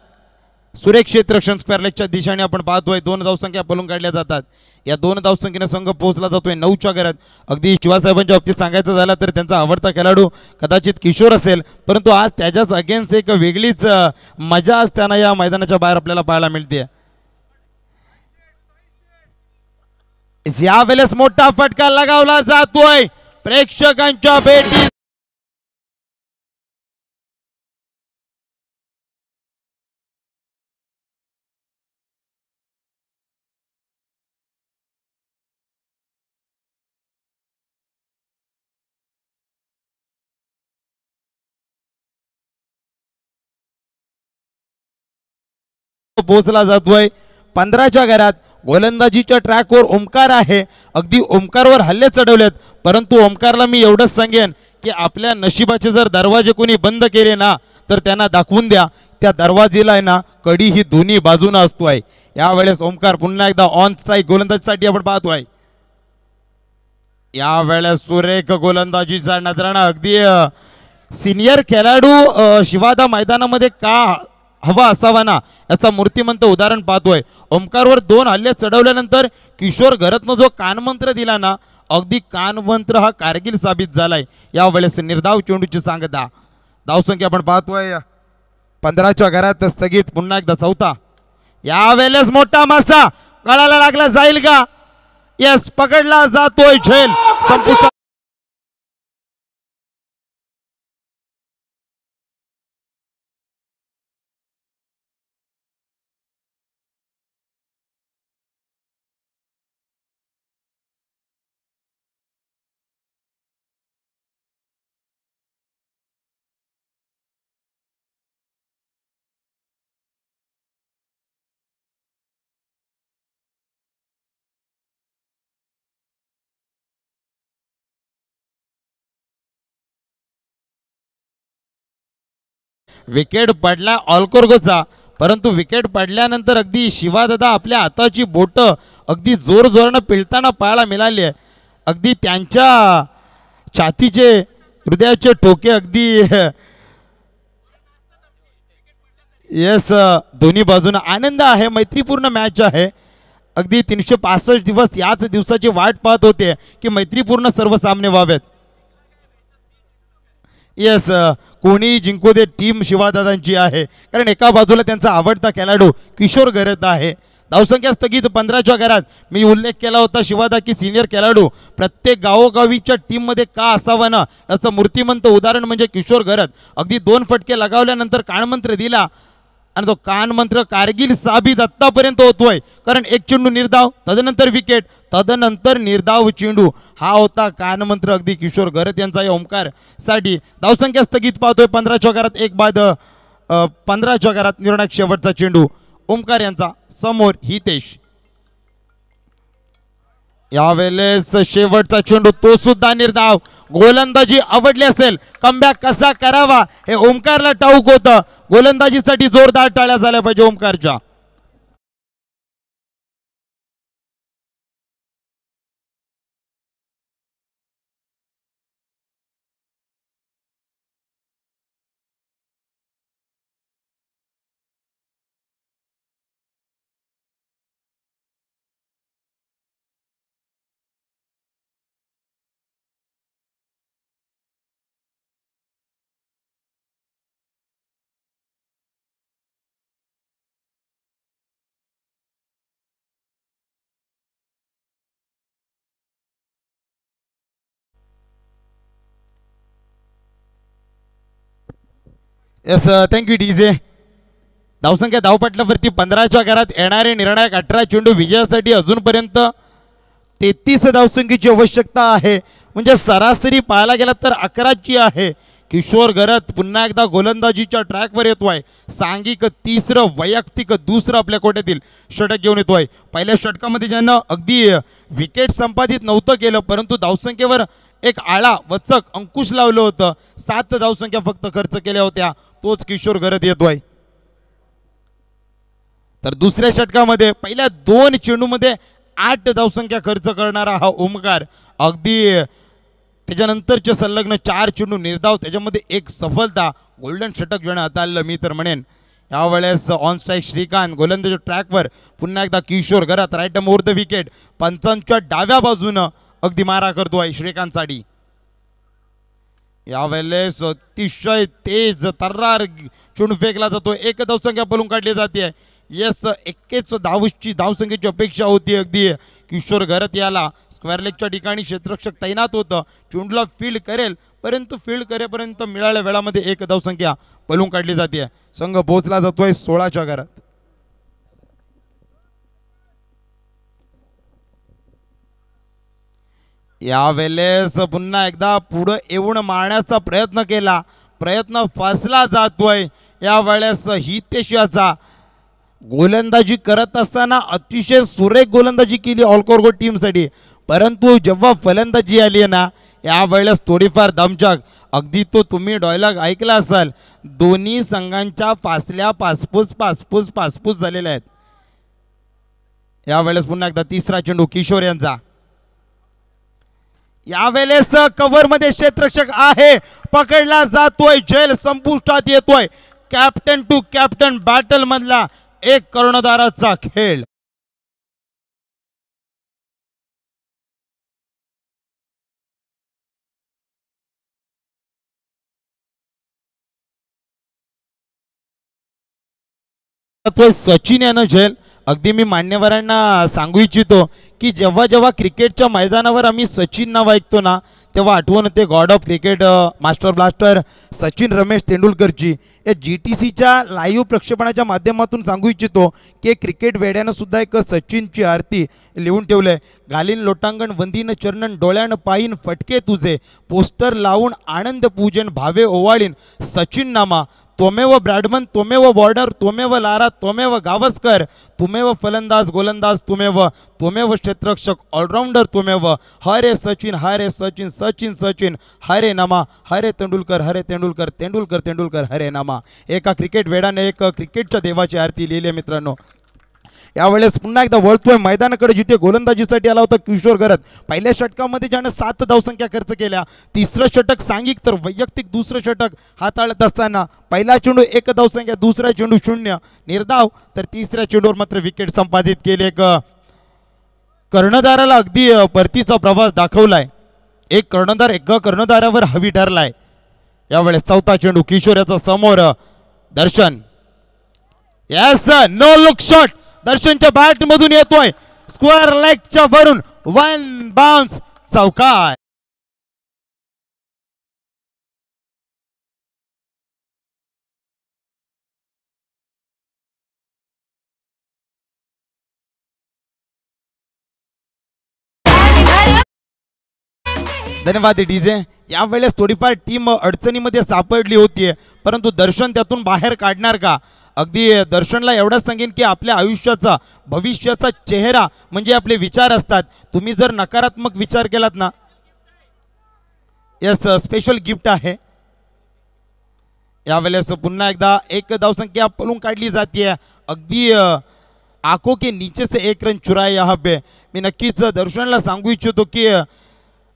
सुरेख क्षेत्ररक्षण स्क्वेअर लेगच्या दिशेने आपण पाहतोय 2 धावसंख्या पळून काढल्या जातात. या 2 धावसंख्येने संघ पोहोचला जातोय 9च्या घरात. अगदी शिवासाहेबांच्या बाबतीत सांगायचं झालं तर त्यांचा आवडता खेळाडू कदाचित किशोर असेल, परंतु आज त्याच्याच अगेन्स्ट एक वेगळीच मजा आज त्यांना या मैदानाच्या बाहेर आपल्याला पाहायला मिळते. यावेळेस मोठा फटका लगावला जातोय प्रेक्षकांच्या भेटी. पोहोचला जातोय 15च्या घरात. गोलंदाजीच्या ट्रॅकवर ओमकार आहे. अगदी ओमकारवर हल्ले चढवलेत, परंतु ओमकारला मी एवढंच सांगेन की आपल्या नशिबाचे जर दरवाजे कोणी बंद केले ना, तर त्यांना दाखवून द्या त्या दरवाजेला आहे ना कडी ही दोन्ही बाजूने असतोय. यावेळेस ओमकार पुन्हा एकदा ऑन स्ट्राईक गोलंदाजीसाठी आपण पाहतोय. यावेळेस सुरेख गोलंदाजीचा नजराणा. अगदी सिनियर खेळाडू शिवादा मैदानामध्ये का हवा असावा ना, याचा मूर्तिमंत उदाहरण पाहतोय. ओमकारवर 2 हल्ले चढवल्यानंतर किशोर घरतनं जो कानमंत्र दिला ना, अगदी कानमंत्र हा कारगिल साबित झालाय. यावेळेस निर्धाव चेंडूची सांगता. धावसंख्या आपण पाहतोय 15च्या घरात स्थगित. पुन्हा एकदा चौथा. यावेळेस मोठा मासा गळाला लागला जाईल का? यस, पकडला जातोय झेल. संपुष्टात विकेट पडला ऑलकोर्गोचा, परंतु विकेट पडल्यानंतर अगदी शिवादादा आपल्या हाताची बोट अगदी जोर जोरानं पिळताना पाहायला मिळाली आहे. अगदी त्यांच्या छातीचे हृदयाचे ठोके अगदी येस दोन्ही बाजूने आनंद आहे. मैत्रीपूर्ण मॅच आहे. अगदी 365 दिवस याच दिवसाची वाट पाहत होते की मैत्रीपूर्ण सर्व सामने व्हावेत. येस, कोणी जिंकू दे, टीम शिवादादांची आहे, कारण एका बाजूला त्यांचा आवडता खेळाडू किशोर गरज आहे. धावसंख्या स्थगित 15च्या घरात. मी उल्लेख केला होता शिवादा की सिनियर खेळाडू प्रत्येक गावोगावीच्या टीममध्ये का असावा ना, याचं मूर्तिमंत उदाहरण म्हणजे किशोर गरज. अगदी 2 फटके लगावल्यानंतर कानमंत्र दिला आणि तो कानमंत्र कारगिल साबित आत्तापर्यंत होतोय, कारण एक चेंडू निर्धाव, तदनंतर विकेट, तदनंतर निर्धाव चेंडू. हा होता कानमंत्र अगदी किशोर गरज यांचा या ओमकार साठी. धावसंख्या स्थगित पाहतोय 15च्या घरात. एक बाद 15च्या घरात निर्णायक शेवटचा चेंडू ओमकार यांचा. समोर हितेश. यावेळेस शेवटचा चेंडू, तो सुद्धा निर्धाव. गोलंदाजी आवडली असेल, कमबॅक कसा करावा हे ओमकारला ठाऊक होतं. गोलंदाजीसाठी जोरदार टाळ्या झाल्या पाहिजे ओमकारच्या. Yes thank you DJ. धावसंख्या धावपटलावरती 15च्या घरात येणारे निर्णायक 18 चेंडू विजयासाठी अजूनपर्यंत 33 धावसंख्येची आवश्यकता आहे. म्हणजे सरासरी पाहायला गेला तर 11ची आहे. किशोर गरत पुन्हा एकदा गोलंदाजीच्या ट्रॅकवर येतोय. सांघिक तिसरं वैयक्तिक दुसरं आपल्या कोट्यातील षटक घेऊन येतोय. पहिल्या षटकामध्ये ज्यानं अगदी विकेट संपादित नव्हतं केलं परंतु धावसंख्येवर एक आळा वचक अंकुश लावलं होतं. 7 धावसंख्या फक्त खर्च केल्या होत्या. तोच किशोर गरत येतोय. तर दुसऱ्या षटकामध्ये पहिल्या 2 चेंडूमध्ये 8 धावसंख्या खर्च करणारा हा ओमकार अगदी त्याच्यानंतरचे संलग्न 4 चेंडू निर्धाव त्याच्यामध्ये एक सफलता गोल्डन षटक ज्याने हाताळलं मी तर म्हणेन. यावेळेस ऑन स्ट्राईक श्रीकांत गोलंदाजी ट्रॅकवर पुन्हा एकदा किशोर घरात राईट मोर द विकेट. पंचांच्या डाव्या बाजूनं अगदी मारा करतोय श्रीकांत साडी. यावेळेस अतिशय तेज तर्रार चेंडू फेकला जातो. एक धावसंख्या पळून काढली जाते. येस 21 धावसंख्येची अपेक्षा होती. अगदी किशोर घरत याला स्क्वेअर लेगच्या ठिकाणी क्षेत्ररक्षक तैनात होतं. चेंडूला फील्ड करेल परंतु फील्ड करेपर्यंत मिळालेल्या वेळामध्ये एक धावसंख्या पळून काढली जाते. संघ पोहोचला जातोय 16च्या घरात. यावेळेस पुन्हा एकदा पुढे येऊन मारण्याचा प्रयत्न केला. प्रयत्न फसला जातोय. यावेळेस हितेशाचा गोलंदाजी करत असताना अतिशय सुरेख गोलंदाजी केली ऑलकोर्गो टीमसाठी. परंतु जेव्हा फलंदाजी आली आहे ना यावेळेस थोडीफार दमछाक. अगदी तो तुम्ही डायलॉग ऐकला असाल. दोन्ही संघांच्या फासल्या पासपूस झालेल्या आहेत. यावेळेस पुन्हा एकदा तिसरा चेंडू किशोर यांचा. यावेळेस कव्हर मध्ये क्षेत्ररक्षक आहे. पकडला जातोय. झेल संपुष्टात येतोय. कॅप्टन टू कॅप्टन बॅटल मधला एक कर्णधाराचा खेळ. सचिन यानं झेल. अगदी मी मान्यवरांना सांगू इच्छितो की जेव्हा जेव्हा क्रिकेटच्या मैदानावर आम्ही सचिन नाव ऐकतो ना तेव्हा आठवण होते god of cricket master blaster Sachin Ramesh तेंडुलकरची. या GTCच्या लाईव्ह प्रक्षेपणाच्या माध्यमातून सांगू इच्छितो की क्रिकेट वेड्यानं सुद्धा एक सचिनची आरती लिहून ठेवलंय. घालीन लोटांगण वंदीन चरणन डोळ्यान पायीन फटके तुझे पोस्टर लावून आनंद पूजन भावे ओवाळीन सचिन नामा. त्वमेव ब्रॅडमन त्वमेव बॉर्डर त्वमेव लारा त्वमेव गावस्कर तुमेव फलंदाज गोलंदाज तुमेव क्षेत्ररक्षक ऑलराऊंडर तुमेव. हरे सचिन हरे सचिन सचिन सचिन हरे नामा हरे तेंडुलकर हरे तेंडुलकर तेंडुलकर तेंडुलकर हरे नामा. एका क्रिकेट वेडाने एक क्रिकेटच्या देवाची आरती लिहिली मित्रांनो. यावेळेस पुन्हा एकदा वळतोय मैदानाकडे जिथे गोलंदाजीसाठी आला होता किशोर गरत. पहिल्या षटकामध्ये ज्याने 7 धावसंख्या खर्च केल्या. तिसरं षटक सांघिक तर वैयक्तिक दुसरं षटक हाताळत असताना पहिला चेंडू 1 धावसंख्या दुसरा चेंडू 0 निर्धाव तर तिसऱ्या चेंडूवर मात्र विकेट संपादित केली. एक कर्णधाराला अगदी परतीचा प्रवास दाखवलाय. एक कर्णधार एक कर्णधारावर हवी ठरलाय. यावेळेस चौथा चेंडू किशोराचा समोर Darshan. Yes no look shot दर्शनच्या बॅट मधून येतोय. स्क्वेअर लेगच्या वरून 1 बाउन्स चौकार. धन्यवाद डीजे. यावेळेस थोडीफार टीम अडचणीमध्ये सापडली होती परंतु दर्शन त्यातून बाहेर काढणार का. अगदी दर्शनला एवढंच सांगेन की आपल्या आयुष्याचा भविष्याचा चेहरा म्हणजे आपले विचार असतात. तुम्ही जर नकारात्मक विचार केलात ना यस स्पेशल गिफ्ट आहे. यावेळेस पुन्हा एकदा एक धावसंख्या पळून काढली जाते. अगदी आंखों के नीचे से एक रन चुराया यहाँ पे. मी नक्कीच दर्शनला सांगू इच्छितो की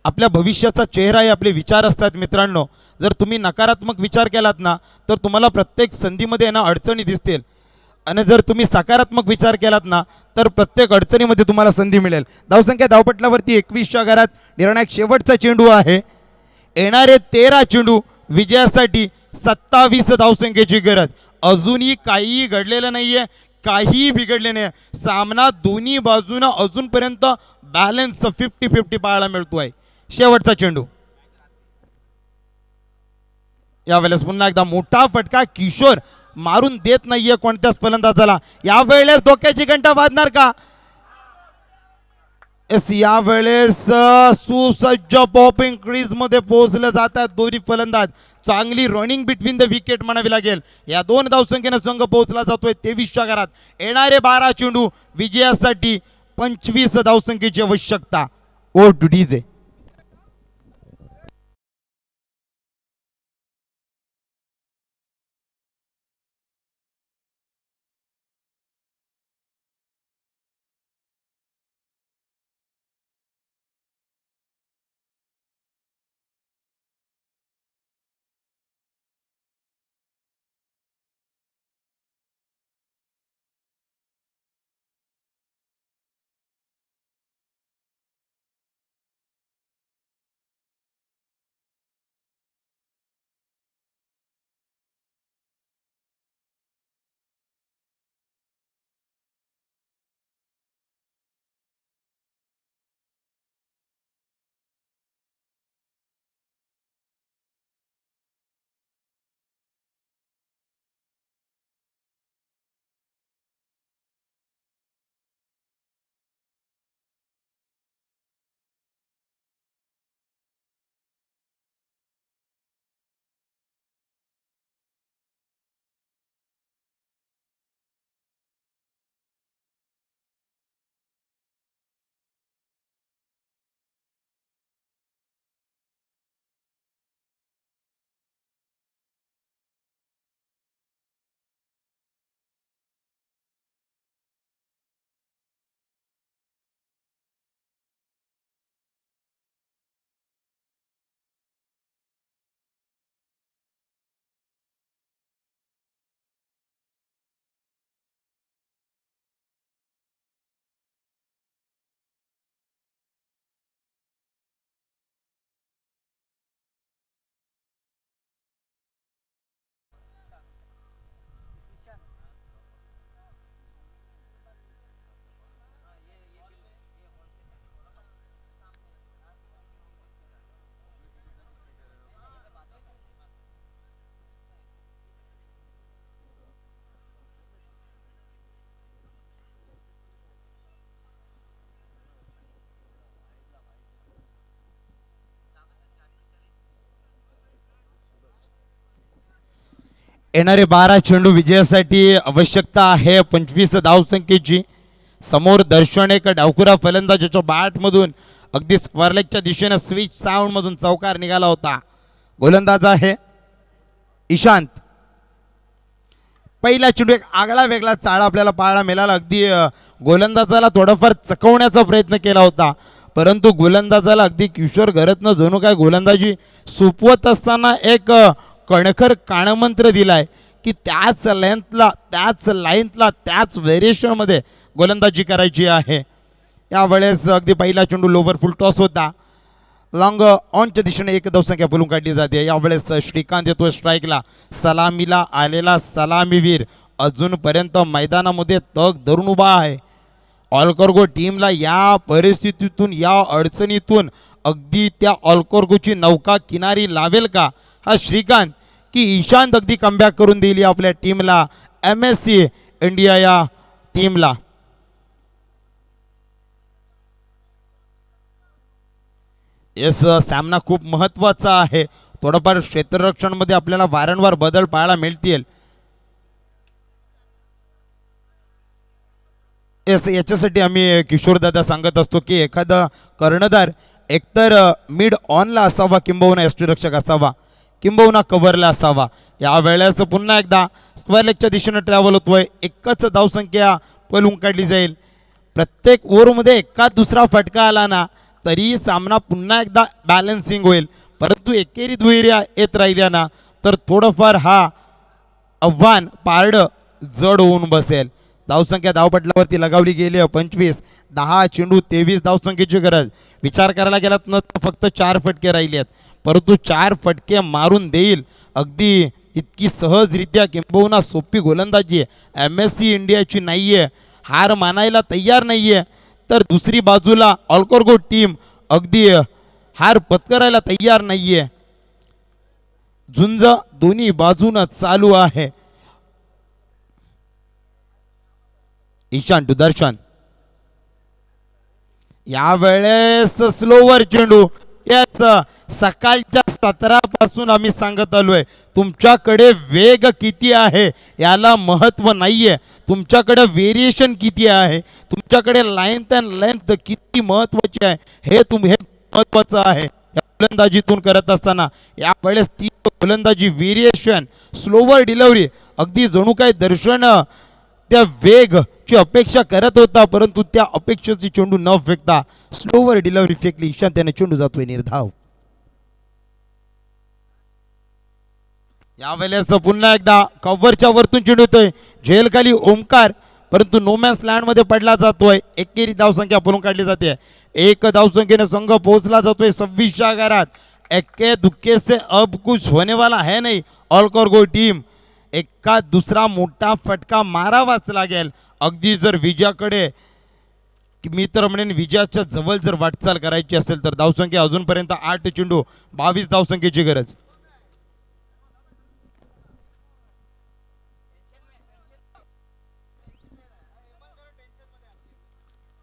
आपल्या भविष्याचा चेहरा हे आपले विचार असतात मित्रांनो. जर तुम्ही नकारात्मक विचार केलात ना तर तुम्हाला प्रत्येक संधीमध्ये ना अडचणी दिसतील आणि जर तुम्ही सकारात्मक विचार केलात ना तर प्रत्येक अडचणीमध्ये तुम्हाला संधी मिळेल. धावसंख्या धावपटलावरती 21च्या घरात निर्णायक शेवटचा चेंडू आहे. येणारे 13 चेंडू विजयासाठी 27 धावसंख्येची गरज. अजूनही काहीही घडलेलं नाहीये. काही बिघडले नाही. सामना दोन्ही बाजूने अजूनपर्यंत बॅलन्स 50-50 पाहायला मिळतोय. शेवटचा चेंडू यावेळेस पुन्हा एकदा मोठा फटका किशोर मारून देत नाहीये कोणत्याच फलंदाजाला. यावेळेस डोक्याची घंटा वाजणार का? यावेळेस सुसज्ज पॉपिंग क्रीज मध्ये पोहोचले जातात दोन्ही फलंदाज. चांगली रनिंग बिटवीन द विकेट म्हणावी लागेल. या 2 धावसंख्येने संघ पोहोचला जातोय 23च्या घरात. येणारे 12 चेंडू विजयासाठी 25 धावसंख्येची आवश्यकता. ओ टू डीजे. येणारे 12 चेंडू विजयासाठी आवश्यकता आहे 25 धावसंख्येची. समोर दर्शन एक डावखुरा फलंदाजाच्या बॅट मधून अगदी स्क्वेअर लेगच्या दिशेने स्विच साऊंड मधून चौकार निघाला होता. गोलंदाज आहे ईशांत. पहिला चेंडू एक आगळा वेगळा चाळ आपल्याला पाहायला मिळाला. अगदी गोलंदाजाला थोडाफार चकवण्याचा प्रयत्न केला होता, परंतु गोलंदाजाला अगदी किशोर घरतनं जणू काय गोलंदाजी सोपवत असताना एक कणखर कानमंत्र दिलाय की त्याच लेंथला, त्याच लाईनला, त्याच व्हेरिएशनमध्ये गोलंदाजी करायची आहे. यावेळेस अगदी पहिला चेंडू लोवर फुल टॉस होता. लॉंग ऑनच्या दिशेने एक धावसंख्या बोलून काढली जाते. यावेळेस श्रीकांत येतोय स्ट्राईकला. सलामीला आलेला सलामीवीर अजूनपर्यंत मैदानामध्ये तग धरून उभा आहे. ऑलकॉर्गो टीमला या परिस्थितीतून, या अडचणीतून अगदी त्या ऑलकॉर्गोची नौका किनारी लावेल का हा श्रीकांत, की ईशांत अगदी कमबॅक करून दिली आपल्या टीमला, MSC इंडिया या टीमला. येस, सामना खूप महत्वाचा आहे. थोडंफार क्षेत्ररक्षणमध्ये आपल्याला वारंवार बदल पाहायला मिळतील. येस, याच्यासाठी आम्ही किशोरदादा सांगत असतो की एखादा कर्णधार एकतर मिड ऑनला असावा, किंबहुना यष्टीरक्षक असावा, किंबहुना कव्हरला असावा. यावेळेस पुन्हा एकदा स्क्वेअर लेगच्या दिशेने ट्रॅव्हल होतोय. एकच धावसंख्या पळून काढली जाईल. प्रत्येक ओव्हरमध्ये एका दुसरा फटका आला ना तरी सामना पुन्हा एकदा बॅलन्सिंग होईल, परंतु एकेरी दुहेरी येत राहिल्या ना तर थोडंफार हा आव्हान पारडं जड होऊन बसेल. धावसंख्या धावपटलावरती लगावली गेली 25. 10 चेंडू 23 धावसंख्येची गरज. विचार करायला गेलात ना तर फक्त 4 फटके राहिले आहेत, परंतु 4 फटके मारून देईल अगदी इतकी सहजरित्या किंबहुना सोपी गोलंदाजी MSC इंडियाची नाहीये. हार मानायला तयार नाहीये, तर दुसरी बाजूला ऑलकॉर्गो टीम अगदी हार पत्करायला तयार नाहीये. झुंज दोन्ही बाजून चालू आहे. ईशान टू दर्शन, यावेळेस स्लोवर चेंडू. याच सकाळच्या 17 पासून आम्ही सांगत आलोय, तुमच्याकडे वेग किती आहे याला महत्व नाहीये, तुमच्याकडे व्हेरिएशन किती आहे, तुमच्याकडे लाईन अँड लेंथ किती महत्वाची आहे हे हे महत्वाचं आहे. या गोलंदाजीतून करत असताना यावेळेस ती गोलंदाजी व्हेरिएशन, स्लोवर डिलिव्हरी, अगदी जणू काय दर्शन त्या वेग ची अपेक्षा करत होता, परंतु त्या अपेक्षेची चेंडू न फेकता स्लोवर डिलिव्हरी फेकली. ईशान त्याने चेंडू जातोय निर्धाव. यावेळेस पुन्हा एकदा कव्हरच्या वरतून चेंडू येतोय, झेल खाली ओमकार, परंतु नोमॅन्स लँड मध्ये पडला जातोय. एकेरी धावसंख्या पळून काढली जाते. एक धावसंख्येने संघ पोहोचला जातोय 26 घरात. एक्के दुक्के से अब कुछ होने वाला है नहीं. ऑलकॉर्गो टीम एका दुसरा मोठा फटका मारावाच लागेल. अगदी जर विजयाकडे मी तर म्हणेन विजयाच्या जवळ जर वाटचाल करायची असेल तर धावसंख्या अजूनपर्यंत 8 चेंडू 22 धावसंख्येची गरज.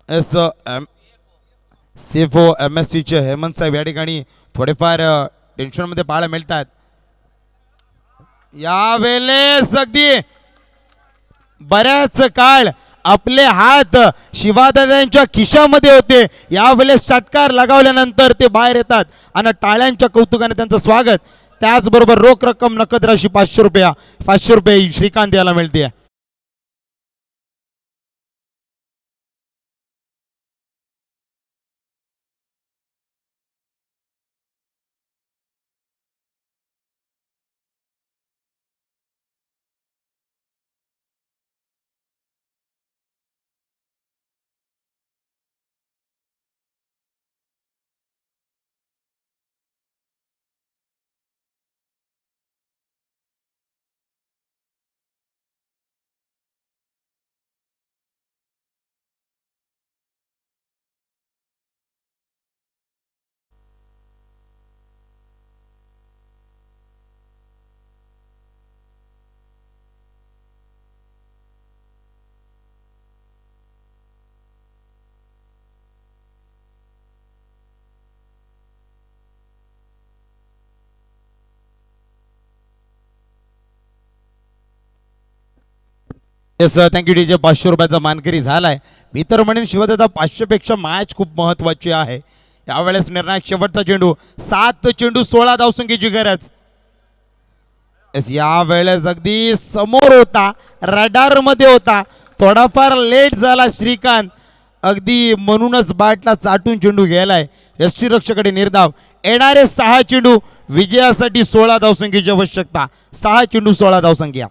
एस सीएफओ MSC चे हेमंत साहेब या ठिकाणी थोडेफार टेन्शन मध्ये पाहायला मिळतात. यावेळेस अगदी बऱ्याच काळ आपले हात शिवादादांच्या खिशामध्ये होते, यावेळेस षटकार लगावल्यानंतर ते बाहेर येतात आणि टाळ्यांच्या कौतुकाने त्यांचं स्वागत. त्याचबरोबर रोख रक्कम नकद राशी 500 रुपये श्रीकांत याला मिळते. Yes thank you DJ. 500 रुपयाचा मानकरी झालाय. मी तर म्हणेन शिवदादा 500 पेक्षा मॅच खूप महत्वाची आहे. यावेळेस निर्णायक शेवटचा चेंडू, 7 चेंडू 16 धावसंख्येची गरज. यावेळेस अगदी समोर होता, रडार मध्ये होता, थोडाफार लेट झाला श्रीकांत, अगदी म्हणूनच बाटला चाटून चेंडू गेलाय. यष्टीरक्षकडे निर्धाव. येणारे 6 चेंडू विजयासाठी 16 धावसंख्येची आवश्यकता. 6 चेंडू 16 धावसंख्या.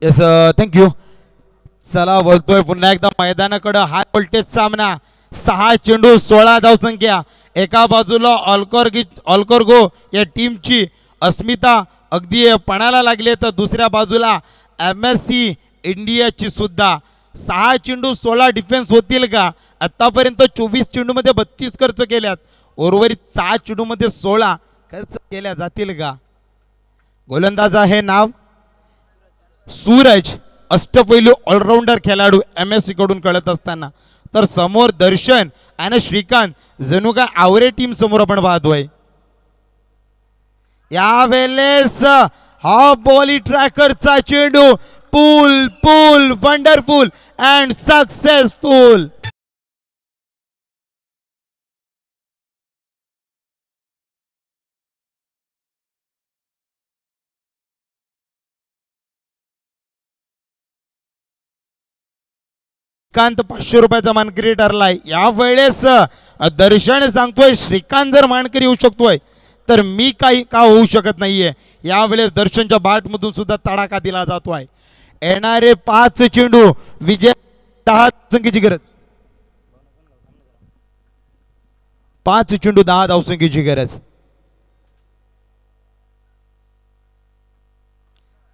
Yes thank you. चला बोलतोय पुन्हा एकदा मैदानाकडे हाय व्होल्टेज सामना. 6 चेंडू 16 धावसंख्या. एका बाजूला ऑल्कॉर्गो या टीमची अस्मिता अगदी पणाला लागली, तर दुसऱ्या बाजूला MSC इंडियाची सुद्धा. 6 चेंडू 16 डिफेन्स होतील का? आतापर्यंत 24 चेंडूमध्ये 32 खर्च केल्यात. उर्वरित 6 चेंडूमध्ये 16 खर्च केल्या जातील का? गोलंदाज आहे नाव सूरज, अष्टपैलू ऑलराऊंडर खेळाडू MSC कडून कळत असताना. तर समोर दर्शन आणि श्रीकांत जणू काय आवरे टीम समोर आपण पाहतोय. यावेळेस हा बॉली ट्रॅकरचा चेंडू पूल पूल वंडरफुल अँड सक्सेसफुल. श्रीकांत 500 रुपयाचा मानकरी ठरलाय. यावेळेस दर्शन सांगतोय श्रीकांत जर मानकरी होऊ शकतोय तर मी काही का होऊ शकत नाहीये. यावेळेस दर्शनच्या बाट मधून सुद्धा तडाखा दिला जातोय. येणारे 5 चेंडू विजय 10 धावसंख्येची गरज. 5 चेंडू 10 धावसंख्येची गरज.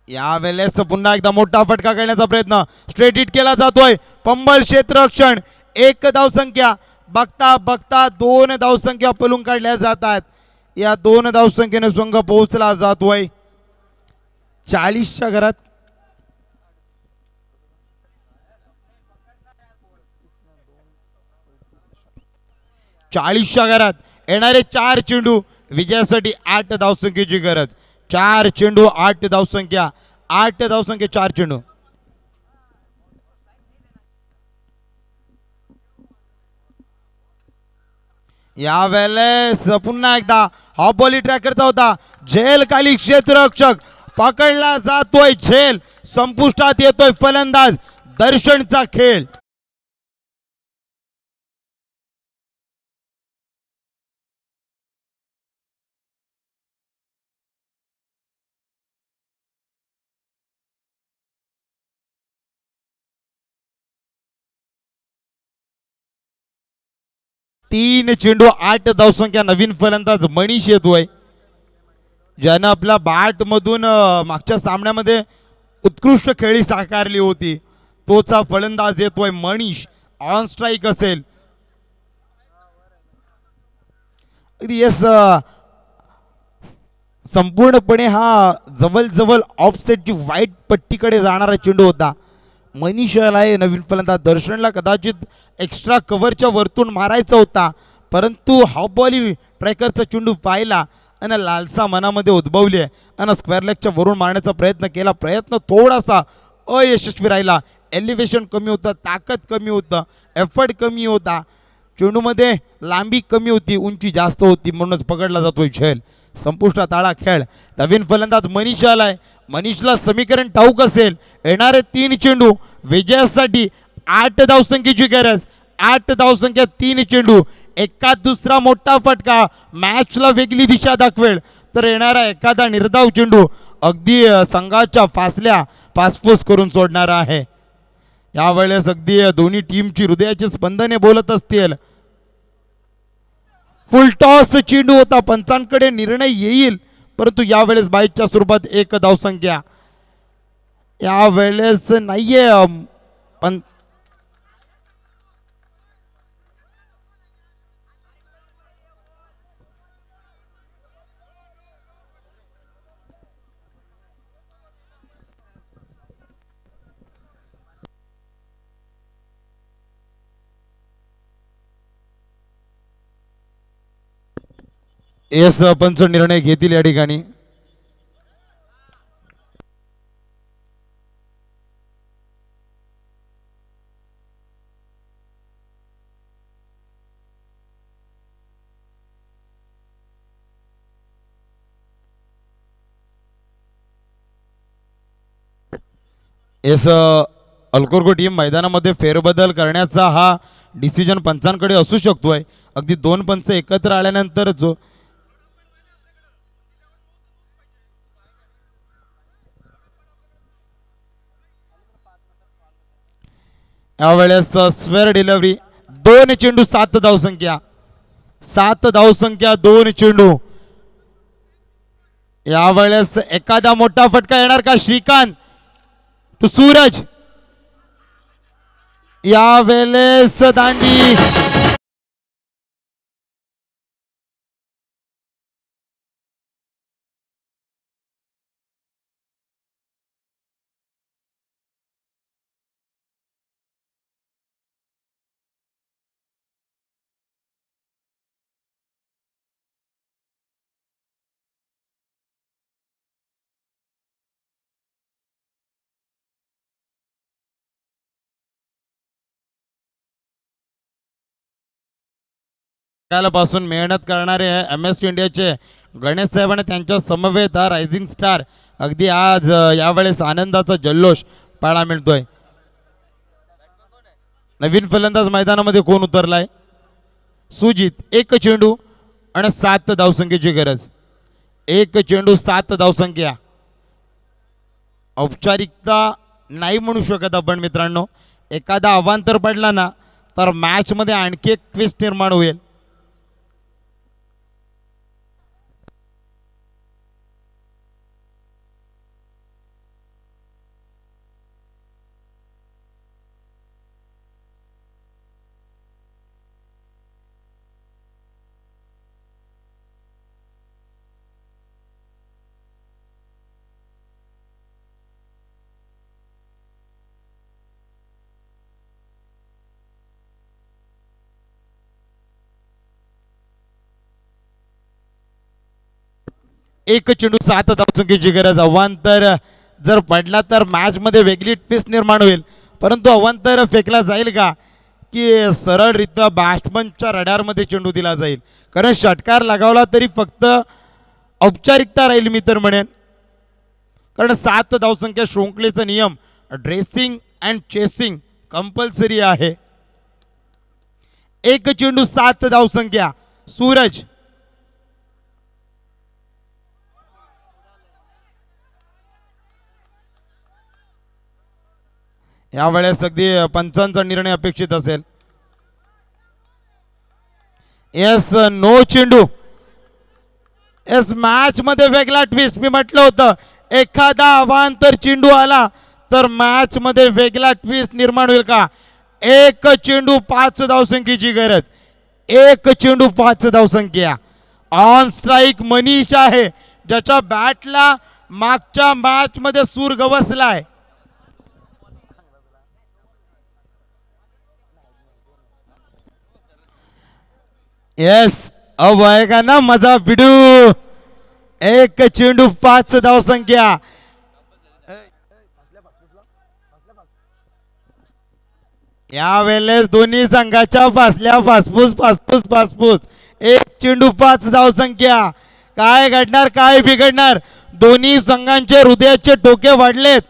यावेळेस पुन्हा एकदा मोठा फटका करण्याचा प्रयत्न. स्ट्रेट हिट केला जातोय. पंबळ क्षेत्ररक्षण. 1 धावसंख्या. बघता बघता 2 धावसंख्या पलून काढल्या जातात. या 2 धावसंख्येने संघ पोहोचला जातोय 40च्या घरात. येणारे 4 चेंडू विजयासाठी 8 धावसंख्येची गरज. 4 चेंडू 8 धावसंख्या. 8 धावसंख्या 4 चेंडू. यावेळेस पुन्हा एकदा हा बॉली ट्रॅकरचा होता. झेल खाली क्षेत्ररक्षक पकडला जातोय. झेल संपुष्टात येतोय. फलंदाज दर्शनचा खेळ. तीन चेंडू 8 धावसंख्या. नवीन फलंदाज मनीष येतोय, ज्यानं आपल्या बॅट मधून मागच्या सामन्यामध्ये उत्कृष्ट खेळी साकारली होती. तोचा फलंदाज येतोय मनीष. ऑन स्ट्राईक असेल. येस, संपूर्णपणे हा जवळ ऑफसेटची वाईट पट्टीकडे जाणारा चेंडू होता. मनीषाला नवीन फलंदाज दर्शनला कदाचित एक्स्ट्रा कव्हरच्या वरतून मारायचा होता, परंतु हा बॉली ट्रॅकरचा चेंडू पाहिला आणि लालसा मनामध्ये उद्भवली आणि स्क्वेअर लेगच्या वरून मारण्याचा प्रयत्न केला. प्रयत्न थोडासा अयशस्वी राहिला. एलिव्हेशन कमी होतं, ताकद कमी होतं, एफर्ट कमी होता, चेंडूमध्ये लांबी कमी होती, उंची जास्त होती, म्हणूनच पकडला जातोय झेल. संपुष्टात आला खेळ. नवीन फलंदाज मनीष आलाय. मनीषला समीकरण ठाऊक असेल. येणारे 3 चेंडू विजयासाठी 8 धावसंख्येची गरज. 8 धावसंख्या 3 चेंडू. एका दुसरा मोठा फटका मॅचला वेगळी दिशा दाखवेल, तर येणारा एखादा निर्धाव चेंडू अगदी संघाच्या फासल्या पासपूस करून सोडणारा आहे. यावेळेस अगदी दोन्ही टीमची हृदयाची स्पंदने बोलत असतील. फुल टॉस चेंडू होता. पंचांकडे निर्णय येईल, परंतु यावेळेस बाईच्या स्वरूपात 1 धावसंख्या. यावेळेस नाहीये पण येस, पंच निर्णय घेतील या ठिकाणी. येस, अल्कोर्गो टीम मैदानामध्ये फेरबदल करण्याचा हा डिसिजन पंचांकडे असू शकतोय. अगदी 2 पंच एकत्र आल्यानंतर जो यावेळेस स्क्वेअर डिलिव्हरी 2 चेंडू 7 धावसंख्या 7 धावसंख्या 2 चेंडू. यावेळेस एखादा मोठा फटका येणार का? श्रीकांत टू सूरज. यावेळेस दांडी पासून मेहनत करणारे MS इंडियाचे गणेश साहेब आणि त्यांच्या समवेत रायझिंग स्टार अगदी आज यावेळेस आनंदाचा जल्लोष पाहायला मिळतोय. नवीन फलंदाज मैदानामध्ये कोण उतरलाय? सुजित. 1 चेंडू आणि 7 धावसंख्येची गरज. 1 चेंडू 7 धावसंख्या. औपचारिकता नाही म्हणू शकत आपण मित्रांनो. एखादा अवांतर पडला ना तर मॅच मध्ये आणखी एक ट्विस्ट निर्माण होईल. एक चेंडू 7 धावसंख्येची गरज. अवांतर जर पडला तर मॅच मध्ये वेगळी ट्विस्ट निर्माण होईल. परंतु अवांतर फेकला जाईल का की सरळरित्या बॅट्समनच्या रडारमध्ये चेंडू दिला जाईल? कारण षटकार लगावला तरी फक्त औपचारिकता राहील मी तर म्हणेन. कारण 7 धावसंख्या शृंखलेचा नियम ड्रेसिंग अँड चेसिंग कंपल्सरी आहे. 1 चेंडू 7 धावसंख्या. सूरज. यावेळेस अगदी पंचांचा निर्णय अपेक्षित असेल. येस नो चेंडू. येस मॅच मध्ये वेगळा ट्विस्ट. मी म्हटलं होतं एखादा अवांतर चेंडू आला तर मॅच मध्ये वेगळा ट्विस्ट निर्माण होईल का? 1 चेंडू 5 धावसंख्येची गरज. 1 चेंडू 5 धावसंख्या. ऑन स्ट्राईक मनीष आहे ज्याच्या बॅटला मागच्या मॅच मध्ये सूर गवसलाय. येस अब आएगा ना मजा बिडू. 1 चेंडू 5 धावसंख्या. यावेळेस दोन्ही संघाच्या फासल्या फासफूस. 1 चेंडू 5 धावसंख्या. काय घडणार काय बिघडणार? दोन्ही संघांचे हृदयाचे टोके वाढलेत.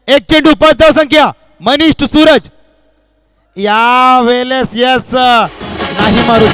1 चेंडू 5 धावसंख्या. मनीष टू सूरज. यावेळेस यस नाही मारू